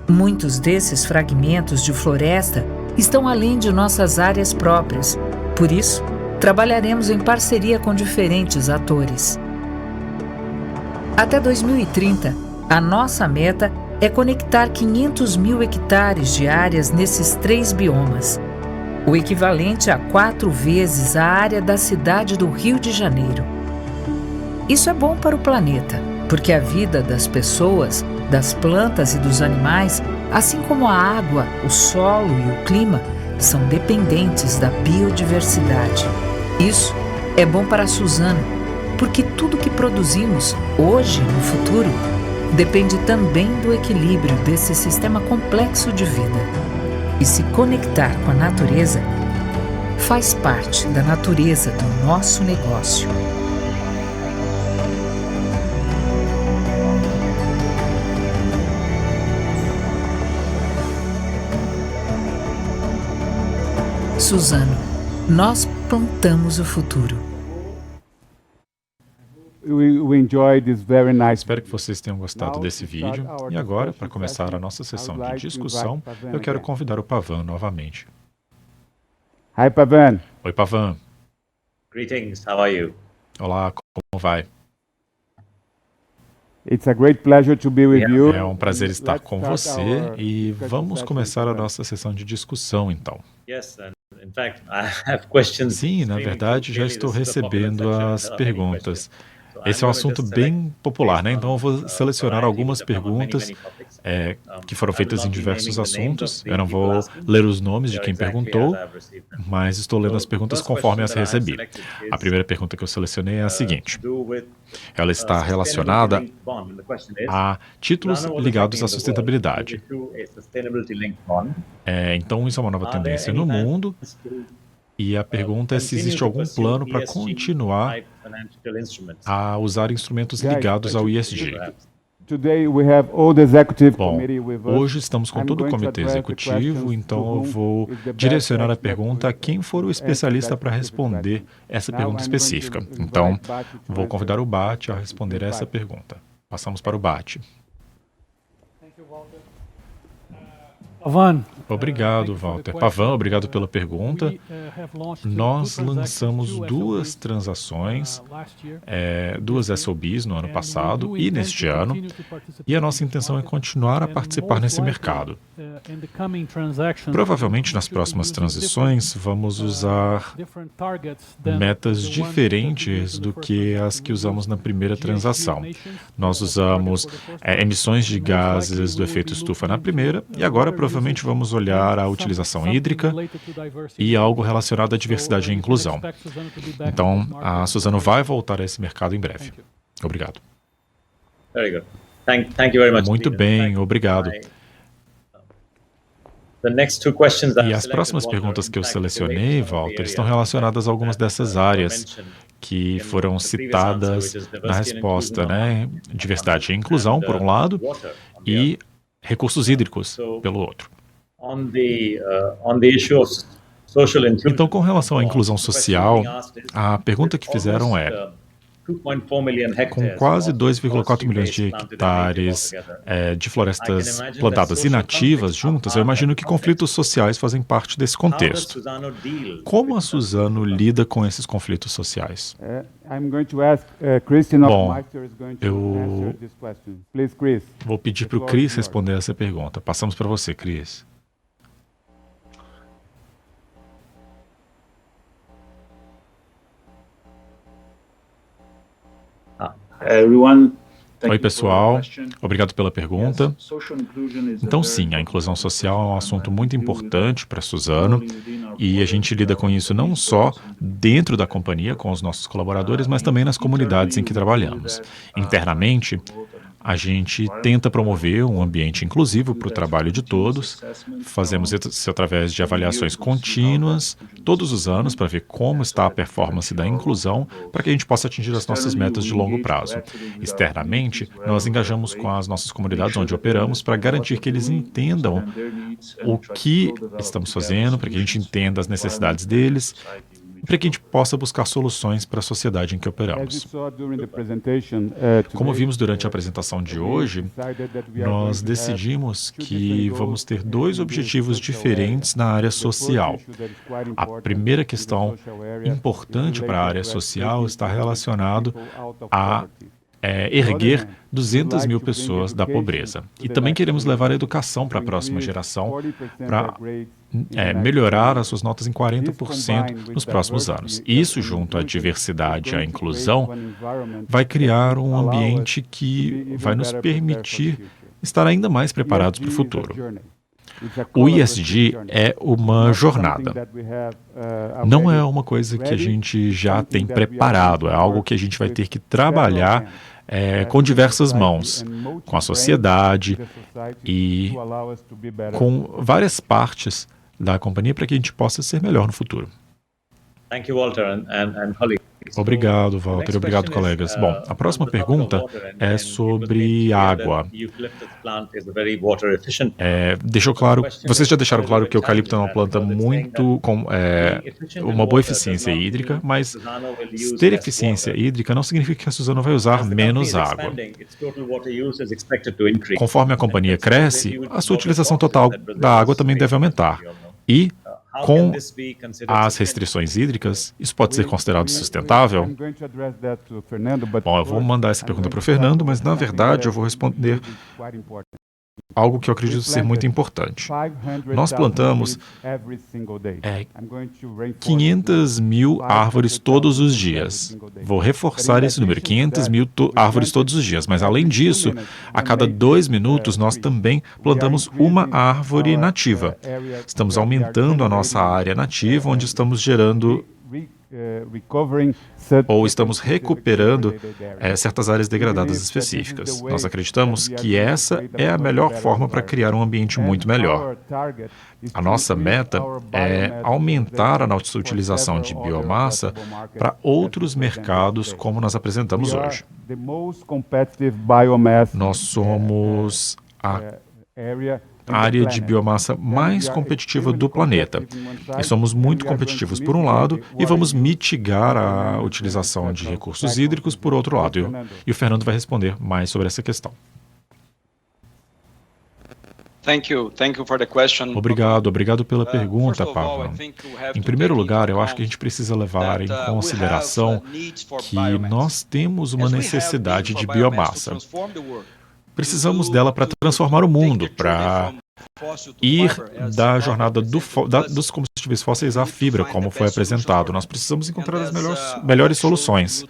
Muitos desses fragmentos de floresta estão além de nossas áreas próprias, por isso, trabalharemos em parceria com diferentes atores. Até 2030, a nossa meta é conectar 500 mil hectares de áreas nesses 3 biomas, o equivalente a 4 vezes a área da cidade do Rio de Janeiro. Isso é bom para o planeta, porque a vida das pessoas, das plantas e dos animais, assim como a água, o solo e o clima, são dependentes da biodiversidade. Isso é bom para a Suzano, porque tudo que produzimos, hoje e no futuro, depende também do equilíbrio desse sistema complexo de vida. E se conectar com a natureza faz parte da natureza do nosso negócio. Suzano, nós plantamos o futuro. Espero que vocês tenham gostado desse vídeo. E agora, para começar a nossa sessão de discussão, eu quero convidar o Pavan novamente. Hi, Pavan. Oi, Pavan. Greetings, how are you? Olá, como vai? It's a great pleasure to be with you. É um prazer estar com você e vamos começar a nossa sessão de discussão, então. Yes, and in fact, I have questions. Sim, na verdade, já estou recebendo as perguntas. Esse é um assunto bem popular, né? Então eu vou selecionar algumas perguntas que foram feitas em diversos assuntos. Eu não vou ler os nomes de quem perguntou, mas estou lendo as perguntas conforme as recebi. A primeira pergunta que eu selecionei é a seguinte. Ela está relacionada a títulos ligados à sustentabilidade. Então isso é uma nova tendência no mundo. E a pergunta é se existe algum plano para continuar a usar instrumentos ligados ao ESG. Bom, hoje estamos com todo o comitê executivo, então eu vou direcionar a pergunta a quem for o especialista para responder essa pergunta específica. Então, vou convidar o Bhat a responder essa pergunta. Passamos para o Bhat. Obrigado, Walter. Pavan, obrigado pela pergunta. Nós lançamos 2 transações, 2 SOBs no ano passado e neste ano, e a nossa intenção é continuar a participar nesse mercado. Provavelmente nas próximas transições vamos usar metas diferentes do que as que usamos na primeira transação. Nós usamos emissões de gases do efeito estufa na primeira e agora provavelmente vamos olhar a utilização hídrica e algo relacionado à diversidade e inclusão. Então, a Suzano vai voltar a esse mercado em breve. Obrigado. Very good. Thank you very much. Muito bem, obrigado. E as próximas perguntas que eu selecionei, Walter, estão relacionadas a algumas dessas áreas que foram citadas na resposta, né? Diversidade e inclusão, por um lado, e recursos hídricos, pelo outro. Então, com relação à inclusão social, a pergunta que fizeram é: com quase 2,4 milhões de hectares de florestas plantadas inativas juntas, eu imagino que conflitos sociais fazem parte desse contexto. Como a Suzano lida com esses conflitos sociais? Bom, eu vou pedir para o Chris responder essa pergunta. Passamos para você, Chris. Oi, pessoal. Obrigado pela pergunta. Então, sim, a inclusão social é um assunto muito importante para a Suzano e a gente lida com isso não só dentro da companhia, com os nossos colaboradores, mas também nas comunidades em que trabalhamos. Internamente, A gente tenta promover um ambiente inclusivo para o trabalho de todos. Fazemos isso através de avaliações contínuas, todos os anos, para ver como está a performance da inclusão, para que a gente possa atingir as nossas metas de longo prazo. Externamente, nós engajamos com as nossas comunidades onde operamos para garantir que eles entendam o que estamos fazendo, para que a gente entenda as necessidades deles, para que a gente possa buscar soluções para a sociedade em que operamos. Como vimos durante a apresentação de hoje, nós decidimos que vamos ter dois objetivos diferentes na área social. A primeira questão importante para a área social está relacionado a erguer 200 mil pessoas da pobreza. E também queremos levar a educação para a próxima geração, para melhorar as suas notas em 40% nos próximos anos. Isso, junto à diversidade e à inclusão, vai criar um ambiente que vai nos permitir estar ainda mais preparados para o futuro. O ESG é uma jornada. Não é uma coisa que a gente já tem preparado, é algo que a gente vai ter que trabalhar com diversas mãos, com a sociedade e com várias partes da companhia para que a gente possa ser melhor no futuro. Thank you, Walter, and colleagues. Obrigado, Walter. Obrigado, colegas. Bom, a próxima pergunta é sobre água. Vocês já deixaram claro que o eucalipto é uma planta muito com uma boa eficiência hídrica, mas ter eficiência hídrica não significa que a Suzano vai usar menos água. Conforme a companhia cresce, a sua utilização total da água também deve aumentar. E com as restrições hídricas, isso pode ser considerado sustentável? Bom, eu vou mandar essa pergunta para o Fernando, mas na verdade eu vou responder algo que eu acredito ser muito importante. Nós plantamos 500 mil árvores todos os dias. Vou reforçar esse número, 500 mil árvores todos os dias. Mas, além disso, a cada 2 minutos, nós também plantamos uma árvore nativa. Estamos aumentando a nossa área nativa, onde estamos gerando ou estamos recuperando certas áreas degradadas específicas. Nós acreditamos que essa é a melhor forma para criar um ambiente muito melhor. A nossa meta é aumentar a nossa utilização de biomassa para outros mercados, como nós apresentamos hoje. Nós somos a área de biomassa mais competitiva do planeta. E somos muito competitivos por um lado e vamos mitigar a utilização de recursos hídricos por outro lado. E o Fernando vai responder mais sobre essa questão. Obrigado pela pergunta, Pavan. Em primeiro lugar, eu acho que a gente precisa levar em consideração que nós temos uma necessidade de biomassa. Precisamos dela para transformar o mundo, para ir da jornada dos combustíveis fósseis à fibra, como foi apresentado. Nós precisamos encontrar as melhores soluções.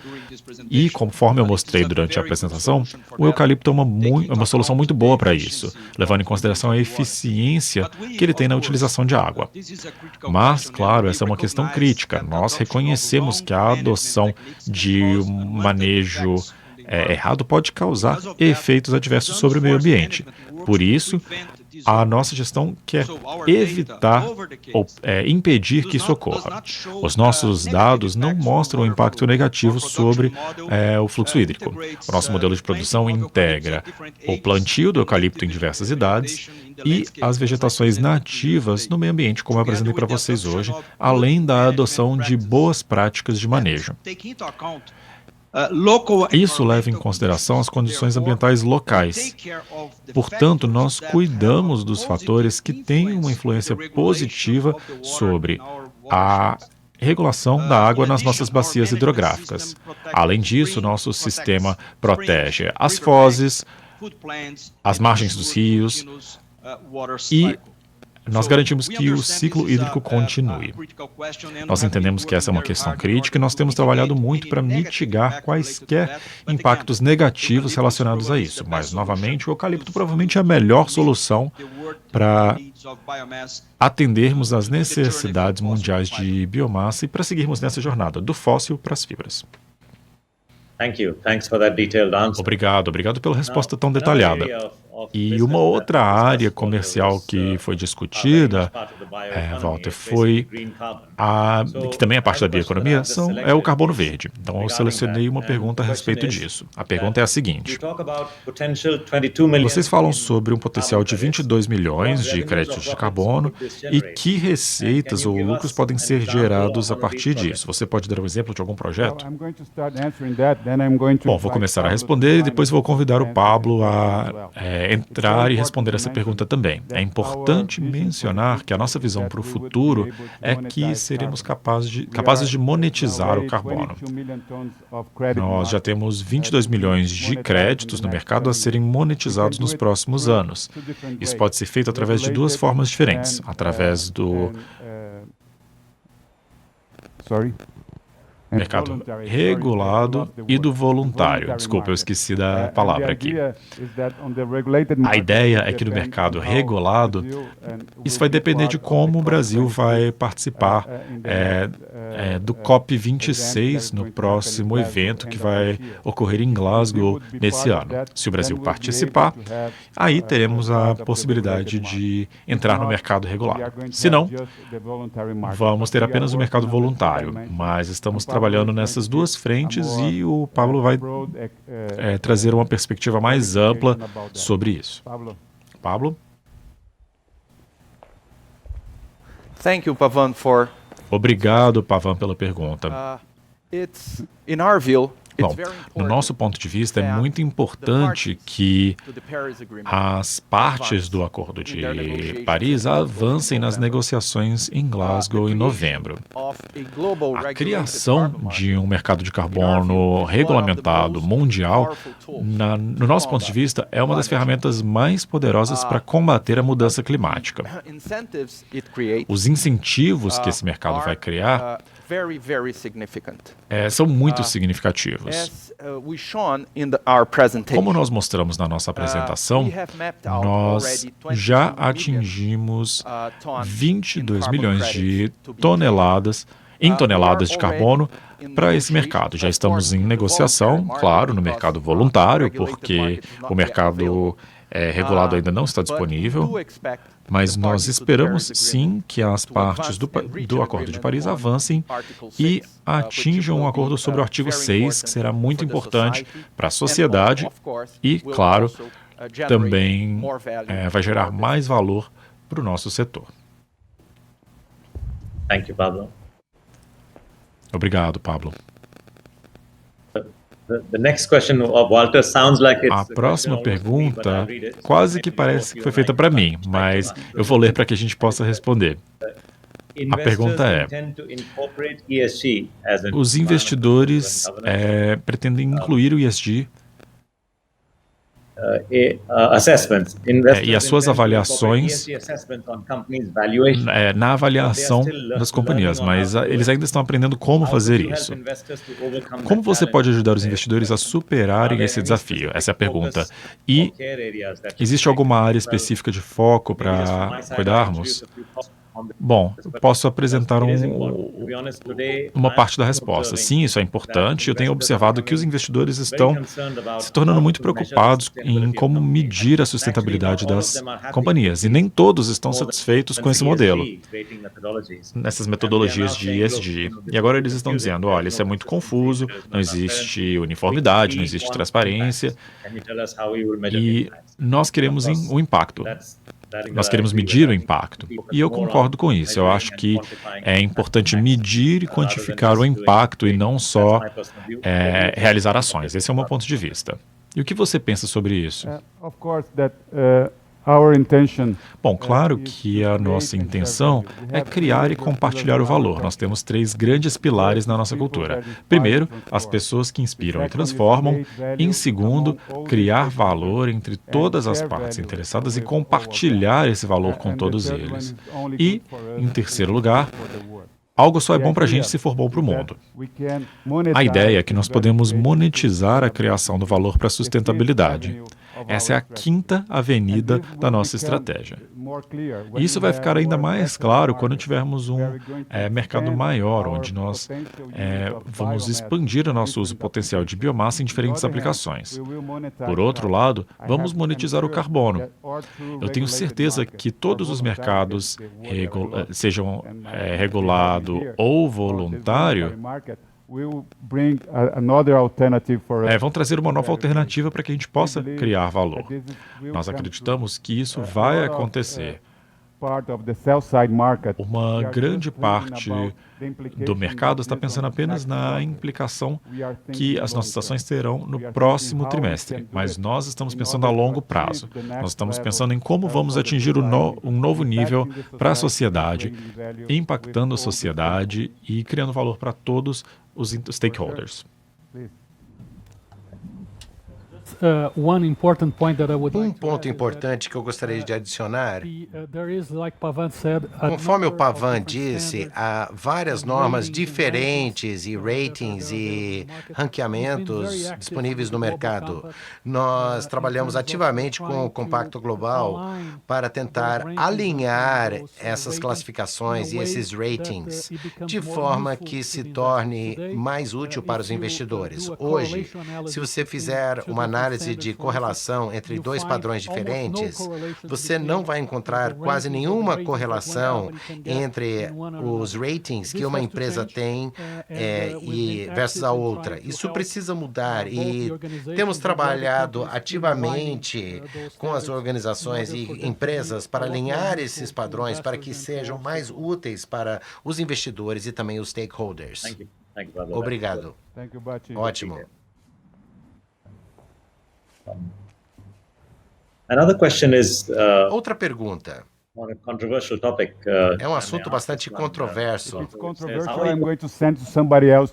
E, conforme eu mostrei durante a apresentação, o eucalipto é uma solução muito boa para isso, levando em consideração a eficiência que ele tem na utilização de água. Mas, claro, essa é uma questão crítica. Nós reconhecemos que a adoção de um manejo errado pode causar efeitos adversos sobre o meio ambiente. Por isso, a nossa gestão quer evitar ou impedir que isso ocorra. Os nossos dados não mostram o impacto negativo sobre o fluxo hídrico. O nosso modelo de produção integra o plantio do eucalipto em diversas idades e as vegetações nativas no meio ambiente, como eu apresentei para vocês hoje, além da adoção de boas práticas de manejo. Isso leva em consideração as condições ambientais locais. Portanto, nós cuidamos dos fatores que têm uma influência positiva sobre a regulação da água nas nossas bacias hidrográficas. Além disso, nosso sistema protege as fozes, as margens dos rios e nós garantimos que o ciclo hídrico continue. Nós entendemos que essa é uma questão crítica e nós temos trabalhado muito para mitigar quaisquer impactos negativos relacionados a isso. Mas, novamente, o eucalipto provavelmente é a melhor solução para atendermos às necessidades mundiais de biomassa e para seguirmos nessa jornada, do fóssil para as fibras. Thank you. Thanks for that detailed answer. Obrigado pela resposta tão detalhada. E uma outra área comercial que foi discutida, Walter, foi que também é parte da bioeconomia, é o carbono verde. Então eu selecionei uma pergunta a respeito disso. A pergunta é a seguinte: vocês falam sobre um potencial de 22 milhões de créditos de carbono e que receitas ou lucros podem ser gerados a partir disso. Você pode dar um exemplo de algum projeto? Bom, vou começar a responder e depois vou convidar o Pablo a entrar e responder essa pergunta também. É importante mencionar que a nossa visão para o futuro é que seremos capazes de monetizar o carbono. Nós já temos 22 milhões de créditos no mercado a serem monetizados nos próximos anos. Isso pode ser feito através de duas formas diferentes. Através do mercado regulado e do voluntário. Desculpa, eu esqueci da palavra aqui. A ideia é que no mercado regulado, isso vai depender de como o Brasil vai participar do COP26 no próximo evento que vai ocorrer em Glasgow nesse ano. Se o Brasil participar, aí teremos a possibilidade de entrar no mercado regulado. Se não, vamos ter apenas o mercado voluntário, mas estamos trabalhando nessas duas frentes e o Pablo vai trazer uma perspectiva mais ampla sobre isso. Pablo? Thank you, Pavan, Obrigado, Pavan, pela pergunta. in our view, Bom, no nosso ponto de vista, é muito importante que as partes do Acordo de Paris avancem nas negociações em Glasgow em novembro. A criação de um mercado de carbono regulamentado mundial, no nosso ponto de vista, é uma das ferramentas mais poderosas para combater a mudança climática. Os incentivos que esse mercado vai criar são muito significativos. Como nós mostramos na nossa apresentação, nós já atingimos 22 milhões de toneladas de carbono para esse mercado. Já estamos em negociação, claro, no mercado voluntário, porque o mercado regulado ainda não está disponível, mas nós esperamos sim que as partes do Acordo de Paris avancem e atinjam um acordo sobre o artigo 6, que será muito importante para a sociedade e, claro, também vai gerar mais valor para o nosso setor. Thank you, Pablo. Obrigado, Pablo. The next question of Walter sounds like it's a próxima pergunta quase que parece que foi feita para mim, mas eu vou ler para que a gente possa responder. A pergunta é: os investidores pretendem incluir o ESG e as suas avaliações na avaliação das companhias, mas eles ainda estão aprendendo como fazer isso. Como você pode ajudar os investidores a superarem esse desafio? Essa é a pergunta. E existe alguma área específica de foco para cuidarmos? Bom, eu posso apresentar uma parte da resposta. Sim, isso é importante. Eu tenho observado que os investidores estão se tornando muito preocupados em como medir a sustentabilidade das companhias. E nem todos estão satisfeitos com esse modelo, nessas metodologias de ESG. E agora eles estão dizendo, olha, isso é muito confuso, não existe uniformidade, não existe transparência. E nós queremos o impacto. Nós queremos medir o impacto. E eu concordo com isso. Eu acho que é importante medir e quantificar o impacto e não só realizar ações. Esse é o meu ponto de vista. E o que você pensa sobre isso? Bom, claro que a nossa intenção é criar e compartilhar o valor. Nós temos 3 grandes pilares na nossa cultura. Primeiro, as pessoas que inspiram e transformam. Em segundo, criar valor entre todas as partes interessadas e compartilhar esse valor com todos eles. E, em terceiro lugar, algo só é bom para a gente se for bom para o mundo. A ideia é que nós podemos monetizar a criação do valor para a sustentabilidade. Essa é a quinta avenida da nossa estratégia. E isso vai ficar ainda mais claro quando tivermos um mercado maior, onde nós vamos expandir o nosso uso potencial de biomassa em diferentes aplicações. Por outro lado, vamos monetizar o carbono. Eu tenho certeza que todos os mercados, sejam regulado ou voluntário, vão trazer uma nova alternativa para que a gente possa criar valor. Nós acreditamos que isso vai acontecer. Uma grande parte do mercado está pensando apenas na implicação que as nossas ações terão no próximo trimestre, mas nós estamos pensando a longo prazo. Nós estamos pensando em como vamos atingir um novo nível para a sociedade, impactando a sociedade e criando valor para todos os stakeholders. Um ponto importante que eu gostaria de adicionar, conforme o Pavan disse, há várias normas diferentes e ratings e ranqueamentos disponíveis no mercado. Nós trabalhamos ativamente com o Compacto Global para tentar alinhar essas classificações e esses ratings de forma que se torne mais útil para os investidores. Hoje, se você fizer uma análise de correlação entre dois padrões diferentes, você não vai encontrar quase nenhuma correlação entre os ratings que uma empresa tem versus a outra. Isso precisa mudar e temos trabalhado ativamente com as organizações e empresas para alinhar esses padrões para que sejam mais úteis para os investidores e também os stakeholders. Obrigado. Ótimo. Another question is, outra pergunta. On a controversial topic, é um assunto bastante controverso.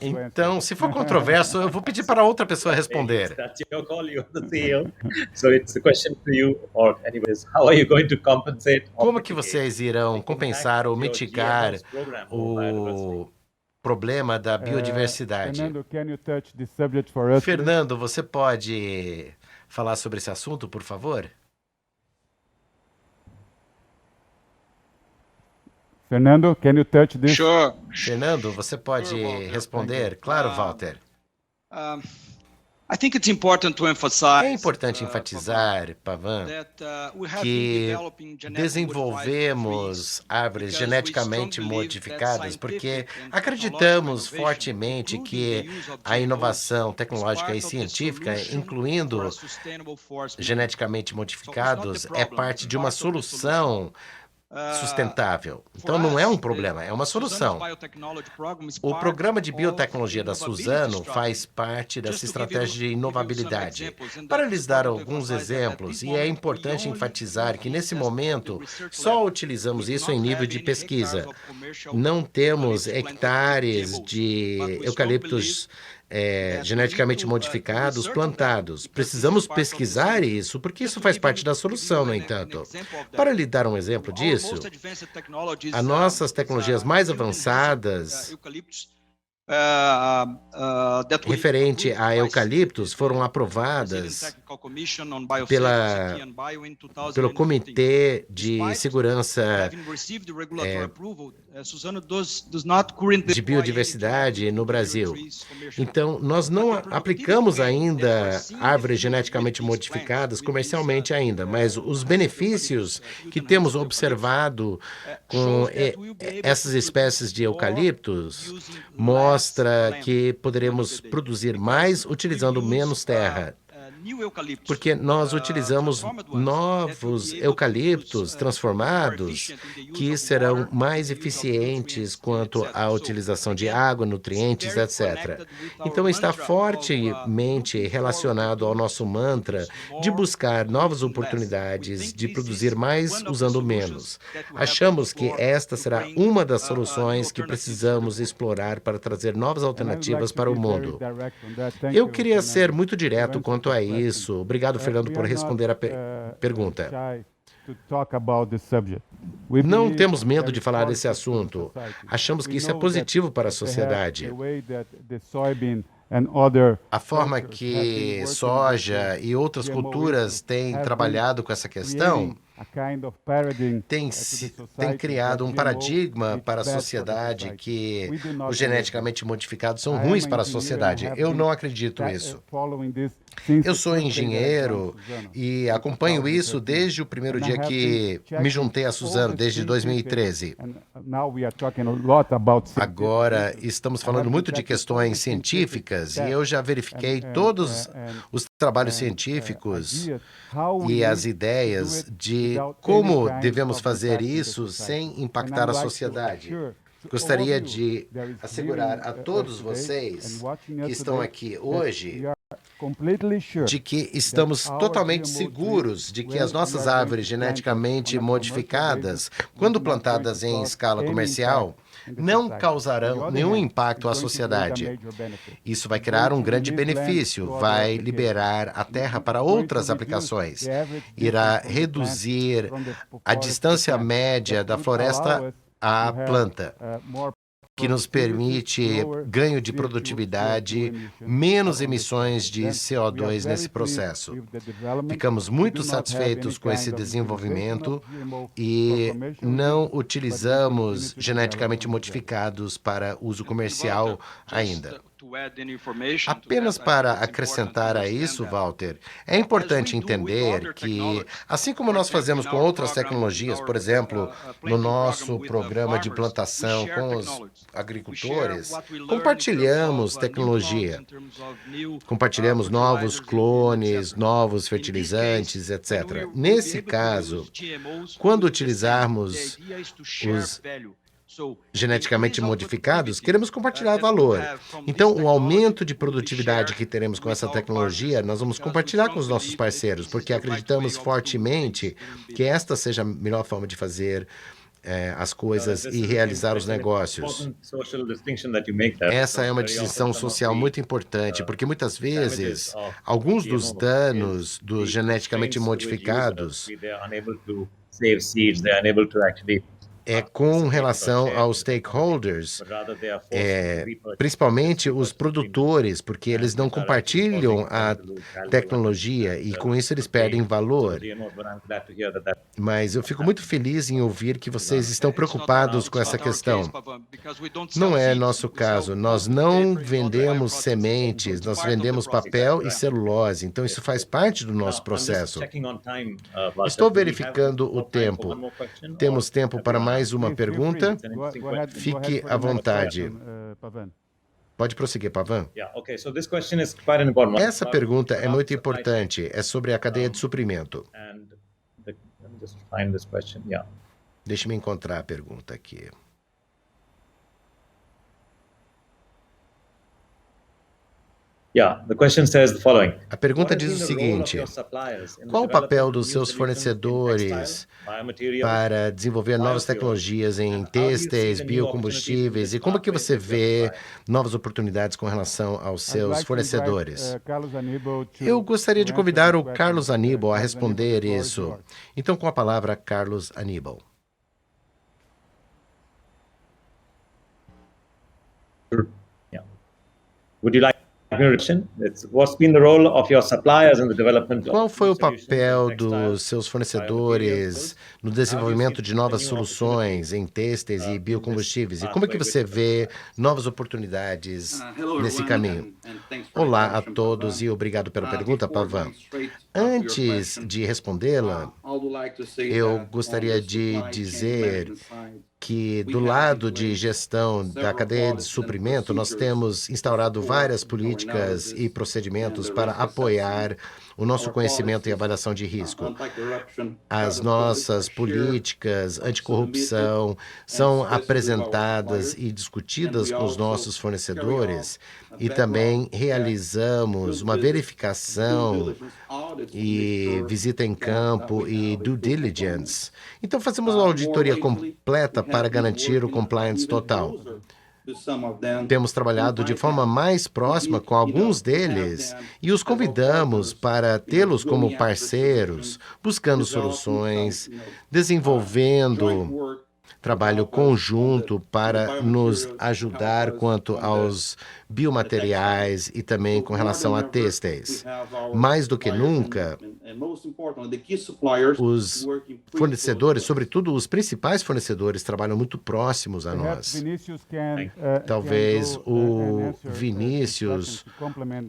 Então, se for controverso, eu vou pedir para outra pessoa responder. Como que vocês irão compensar ou mitigar o problema da biodiversidade? Fernando, você pode falar sobre esse assunto, por favor? Fernando, can you touch this? Sure. Fernando, você pode responder? Claro, Walter. É importante enfatizar, Pavan, que desenvolvemos árvores geneticamente modificadas porque acreditamos fortemente que a inovação tecnológica e científica, incluindo geneticamente modificados, é parte de uma solução sustentável. Então não é um problema, é uma solução. O programa de biotecnologia da Suzano faz parte dessa estratégia de inovabilidade. Para lhes dar alguns exemplos, e é importante enfatizar que nesse momento só utilizamos isso em nível de pesquisa. Não temos hectares de eucaliptos geneticamente modificados, plantados. Precisamos pesquisar isso, porque isso faz parte da solução, no entanto. Para lhe dar um exemplo disso, as nossas tecnologias mais avançadas referente a eucaliptos foram aprovadas pelo Comitê de Segurança de Biodiversidade no Brasil. Então, nós não aplicamos ainda árvores geneticamente modificadas comercialmente ainda, mas os benefícios que temos observado com essas espécies de eucaliptos mostra que poderemos produzir mais utilizando menos terra. Porque nós utilizamos novos eucaliptos transformados que serão mais eficientes quanto à utilização de água, nutrientes, etc. Então está fortemente relacionado ao nosso mantra de buscar novas oportunidades de produzir mais usando menos. Achamos que esta será uma das soluções que precisamos explorar para trazer novas alternativas para o mundo. Eu queria ser muito direto quanto a isso. Obrigado, Fernando, por responder a pergunta. Não temos medo de falar desse assunto. Achamos que isso é positivo para a sociedade. A forma que soja e outras culturas têm trabalhado com essa questão tem criado um paradigma para a sociedade que os geneticamente modificados são ruins para a sociedade. Eu não acredito nisso. Eu sou engenheiro e acompanho isso desde o primeiro dia que me juntei a Suzano, desde 2013. Agora estamos falando muito de questões científicas e eu já verifiquei todos os trabalhos científicos e as ideias de como devemos fazer isso sem impactar a sociedade. Gostaria de assegurar a todos vocês que estão aqui hoje de que estamos totalmente seguros de que as nossas árvores geneticamente modificadas, quando plantadas em escala comercial, não causarão nenhum impacto à sociedade. Isso vai criar um grande benefício, vai liberar a terra para outras aplicações, irá reduzir a distância média da floresta à planta, que nos permite ganho de produtividade, menos emissões de CO2 nesse processo. Ficamos muito satisfeitos com esse desenvolvimento e não utilizamos geneticamente modificados para uso comercial ainda. Apenas para acrescentar a isso, Walter, é importante entender que, assim como nós fazemos com outras tecnologias, por exemplo, no nosso programa de plantação com os agricultores, compartilhamos tecnologia, compartilhamos novos clones, novos fertilizantes, etc. Nesse caso, quando utilizarmos os geneticamente modificados, queremos compartilhar valor. Então, o aumento de produtividade que teremos com essa tecnologia, nós vamos compartilhar com os nossos parceiros, porque acreditamos fortemente que esta seja a melhor forma de fazer as coisas e realizar os negócios. Essa é uma distinção social muito importante, porque muitas vezes, alguns dos danos dos geneticamente modificados é com relação aos stakeholders, principalmente os produtores, porque eles não compartilham a tecnologia e com isso eles perdem valor. Mas eu fico muito feliz em ouvir que vocês estão preocupados com essa questão. Não é nosso caso. Nós não vendemos sementes, nós vendemos papel e celulose. Então isso faz parte do nosso processo. Estou verificando o tempo. Temos tempo para mais uma pergunta? Fique à vontade. Pode prosseguir, Pavan. Essa pergunta é muito importante. É sobre a cadeia de suprimento. Deixe-me encontrar a pergunta aqui. A pergunta diz o seguinte: qual o papel dos seus fornecedores para desenvolver novas tecnologias em têxteis, biocombustíveis, e como que você vê novas oportunidades com relação aos seus fornecedores? Eu gostaria de convidar o Carlos Aníbal a responder isso. Então, com a palavra, Carlos Aníbal. Qual foi o papel dos seus fornecedores no desenvolvimento de novas soluções em têxteis e biocombustíveis? E como é que você vê novas oportunidades nesse caminho? Olá a todos e obrigado pela pergunta, Pavan. Antes de respondê-la, eu gostaria de dizer que do lado de gestão da cadeia de suprimento, nós temos instaurado várias políticas e procedimentos para apoiar o nosso conhecimento e avaliação de risco. As nossas políticas anticorrupção são apresentadas e discutidas com os nossos fornecedores e também realizamos uma verificação e visita em campo e due diligence. Então, fazemos uma auditoria completa para garantir o compliance total. Temos trabalhado de forma mais próxima com alguns deles e os convidamos para tê-los como parceiros, buscando soluções, desenvolvendo trabalho conjunto para nos ajudar quanto aos biomateriais e também com relação a têxteis. Mais do que nunca, os fornecedores, sobretudo os principais fornecedores, trabalham muito próximos a nós. Talvez o Vinícius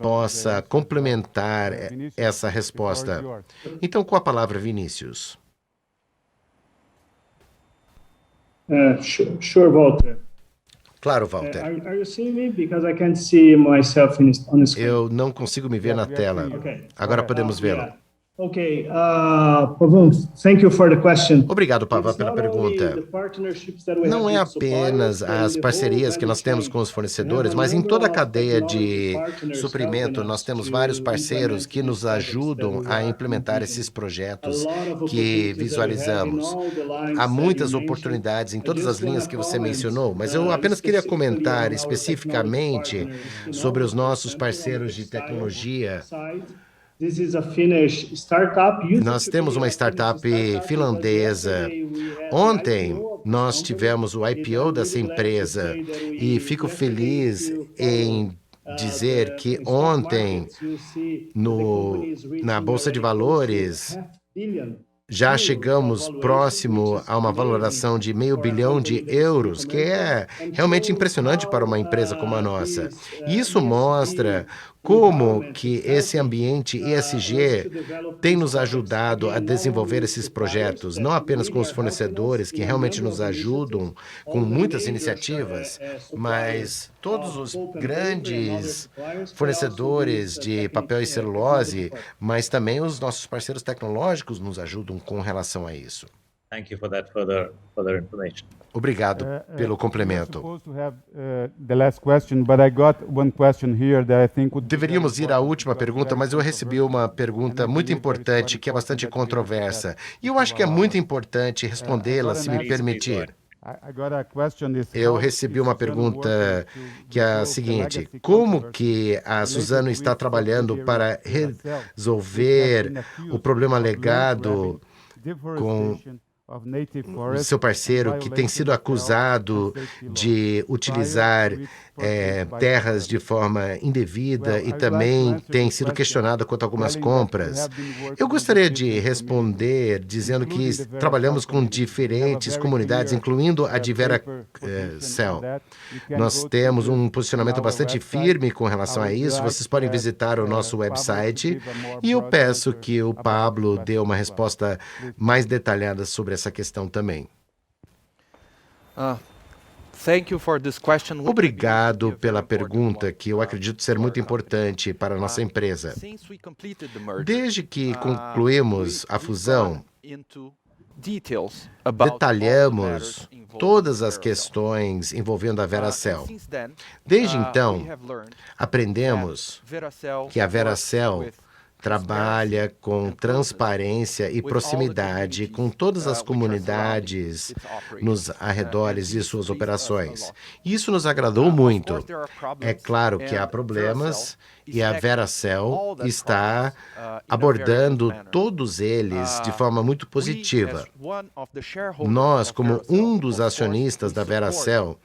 possa complementar essa resposta. Então, com a palavra, Vinícius. Sure, Walter. Claro, Walter. Are you seeing me? Because I can't see myself on the screen. Eu não consigo me ver na tela. Agora podemos vê-lo. Okay, Pavan, thank you for the question. Obrigado, Pavan, pela pergunta. Não é apenas as parcerias que nós temos com os fornecedores, mas em toda a cadeia de suprimento, nós temos vários parceiros que nos ajudam a implementar esses projetos que visualizamos. Há muitas oportunidades em todas as linhas que você mencionou, mas eu apenas queria comentar especificamente sobre os nossos parceiros de tecnologia. Nós temos uma startup finlandesa. Ontem nós tivemos o IPO dessa empresa e fico feliz em dizer que ontem na Bolsa de Valores já chegamos próximo a uma valoração de €500 milhão, que é realmente impressionante para uma empresa como a nossa. E isso mostra como que esse ambiente ESG tem nos ajudado a desenvolver esses projetos, não apenas com os fornecedores, que realmente nos ajudam com muitas iniciativas, mas todos os grandes fornecedores de papel e celulose, mas também os nossos parceiros tecnológicos nos ajudam com relação a isso. Thank you for that further information. Obrigado pelo complemento. Deveríamos ir à última pergunta, mas eu recebi uma pergunta muito importante, que é bastante controversa. E eu acho que é muito importante respondê-la, se me permitir. Eu recebi uma pergunta que é a seguinte: como que a Suzano está trabalhando para resolver o problema legado com o seu parceiro, que tem sido acusado de utilizar terras de forma indevida e também tem sido questionado quanto a algumas compras? Eu gostaria de responder dizendo que trabalhamos com diferentes comunidades, incluindo a de VeraCell. Nós temos um posicionamento bastante firme com relação a isso. Vocês podem visitar o nosso website e eu peço que o Pablo dê uma resposta mais detalhada sobre essa questão também. Obrigado pela pergunta, que eu acredito ser muito importante para a nossa empresa. Desde que concluímos a fusão, detalhamos todas as questões envolvendo a VeraCell. Desde então, aprendemos que a VeraCell trabalha com transparência e proximidade com todas as comunidades nos arredores de suas operações. Isso nos agradou muito. É claro que há problemas e a VeraCell está abordando todos eles de forma muito positiva. Nós, como um dos acionistas da VeraCell,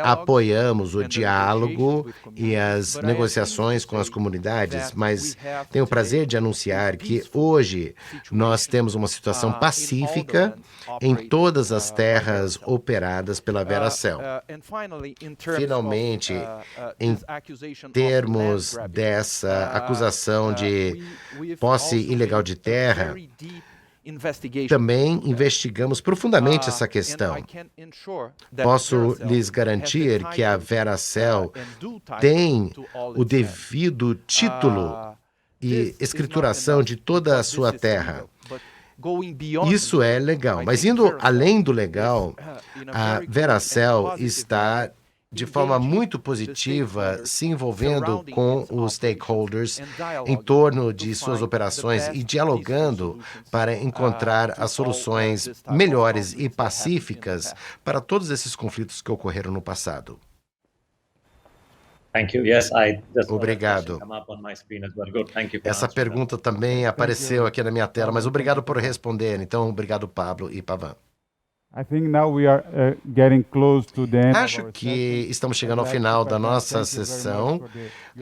apoiamos o diálogo e as negociações com as comunidades, mas tenho o prazer de anunciar que hoje nós temos uma situação pacífica em todas as terras operadas pela VeraCell. Finalmente, em termos dessa acusação de posse ilegal de terra, também investigamos profundamente essa questão. Posso lhes garantir que a VeraCell tem o devido título e escrituração de toda a sua terra. Isso é legal, mas indo além do legal, a VeraCell está de forma muito positiva se envolvendo com os stakeholders em torno de suas operações e dialogando para encontrar as soluções melhores e pacíficas para todos esses conflitos que ocorreram no passado. Obrigado. Essa pergunta também apareceu aqui na minha tela, mas obrigado por responder. Então, obrigado, Pablo e Pavan. Acho que estamos chegando ao final da nossa sessão.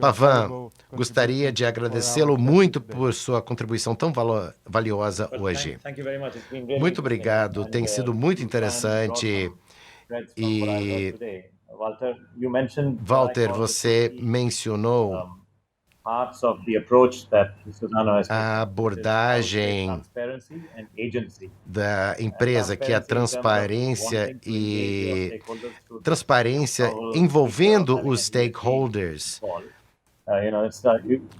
Pavan, gostaria de agradecê-lo muito por sua contribuição tão valiosa hoje. Muito obrigado, tem sido muito interessante. E, Walter, você mencionou a abordagem da empresa, que é a transparência envolvendo os stakeholders.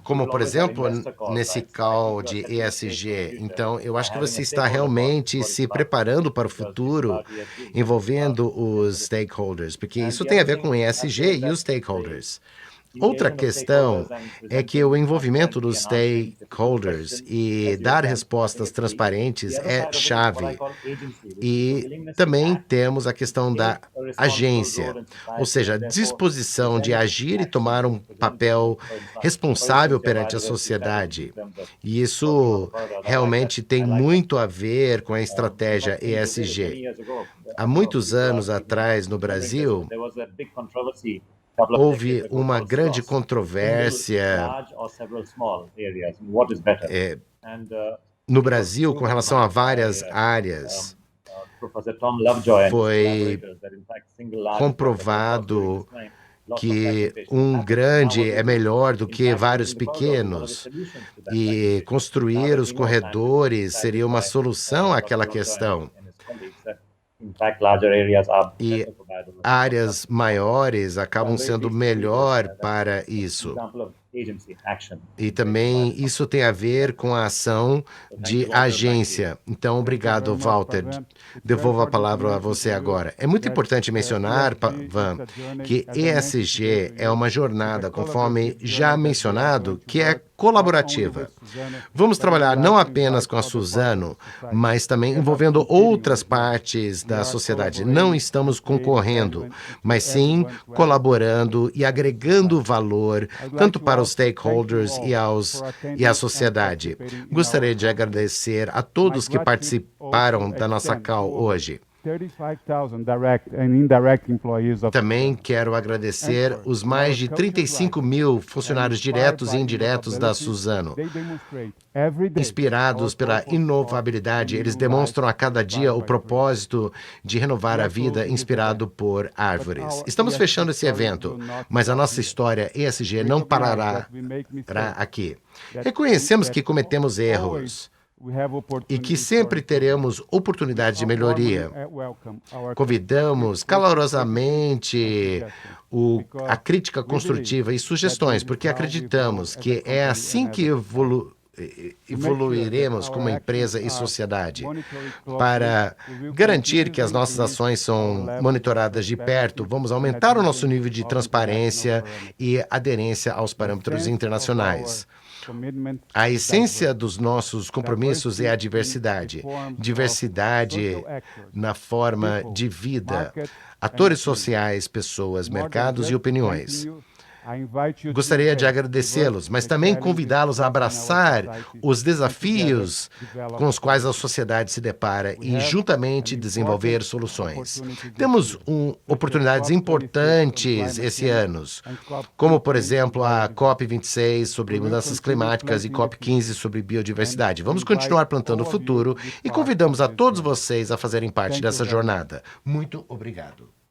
Como, por exemplo, nesse call de ESG. Então, eu acho que você está realmente se preparando para o futuro, envolvendo os stakeholders, porque isso tem a ver com ESG e os stakeholders. Outra questão é que o envolvimento dos stakeholders e dar respostas transparentes é chave. E também temos a questão da agência, ou seja, a disposição de agir e tomar um papel responsável perante a sociedade. E isso realmente tem muito a ver com a estratégia ESG. Há muitos anos atrás, no Brasil, houve uma grande controvérsia no Brasil com relação a várias áreas. Foi comprovado que um grande é melhor do que vários pequenos, e construir os corredores seria uma solução àquela questão. E áreas maiores acabam sendo melhor para isso. E também isso tem a ver com a ação de agência. Então, obrigado, Walter. Devolvo a palavra a você agora. É muito importante mencionar, Pavan, que ESG é uma jornada, conforme já mencionado, que é colaborativa. Vamos trabalhar não apenas com a Suzano, mas também envolvendo outras partes da sociedade. Não estamos concorrendo, mas sim colaborando e agregando valor, tanto para os stakeholders e a sociedade. Gostaria de agradecer a todos que participaram da nossa call hoje. Também quero agradecer os mais de 35 mil funcionários diretos e indiretos da Suzano. Inspirados pela inovabilidade, eles demonstram a cada dia o propósito de renovar a vida inspirado por árvores. Estamos fechando esse evento, mas a nossa história ESG não parará aqui. Reconhecemos que cometemos erros e que sempre teremos oportunidades de melhoria. Convidamos calorosamente a crítica construtiva e sugestões, porque acreditamos que é assim que evoluiremos como empresa e sociedade. Para garantir que as nossas ações são monitoradas de perto, vamos aumentar o nosso nível de transparência e aderência aos parâmetros internacionais. A essência dos nossos compromissos é a diversidade. Diversidade na forma de vida, atores sociais, pessoas, mercados e opiniões. Gostaria de agradecê-los, mas também convidá-los a abraçar os desafios com os quais a sociedade se depara e juntamente desenvolver soluções. Temos oportunidades importantes esse ano, como, por exemplo, a COP26 sobre mudanças climáticas e COP15 sobre biodiversidade. Vamos continuar plantando o futuro e convidamos a todos vocês a fazerem parte dessa jornada. Muito obrigado.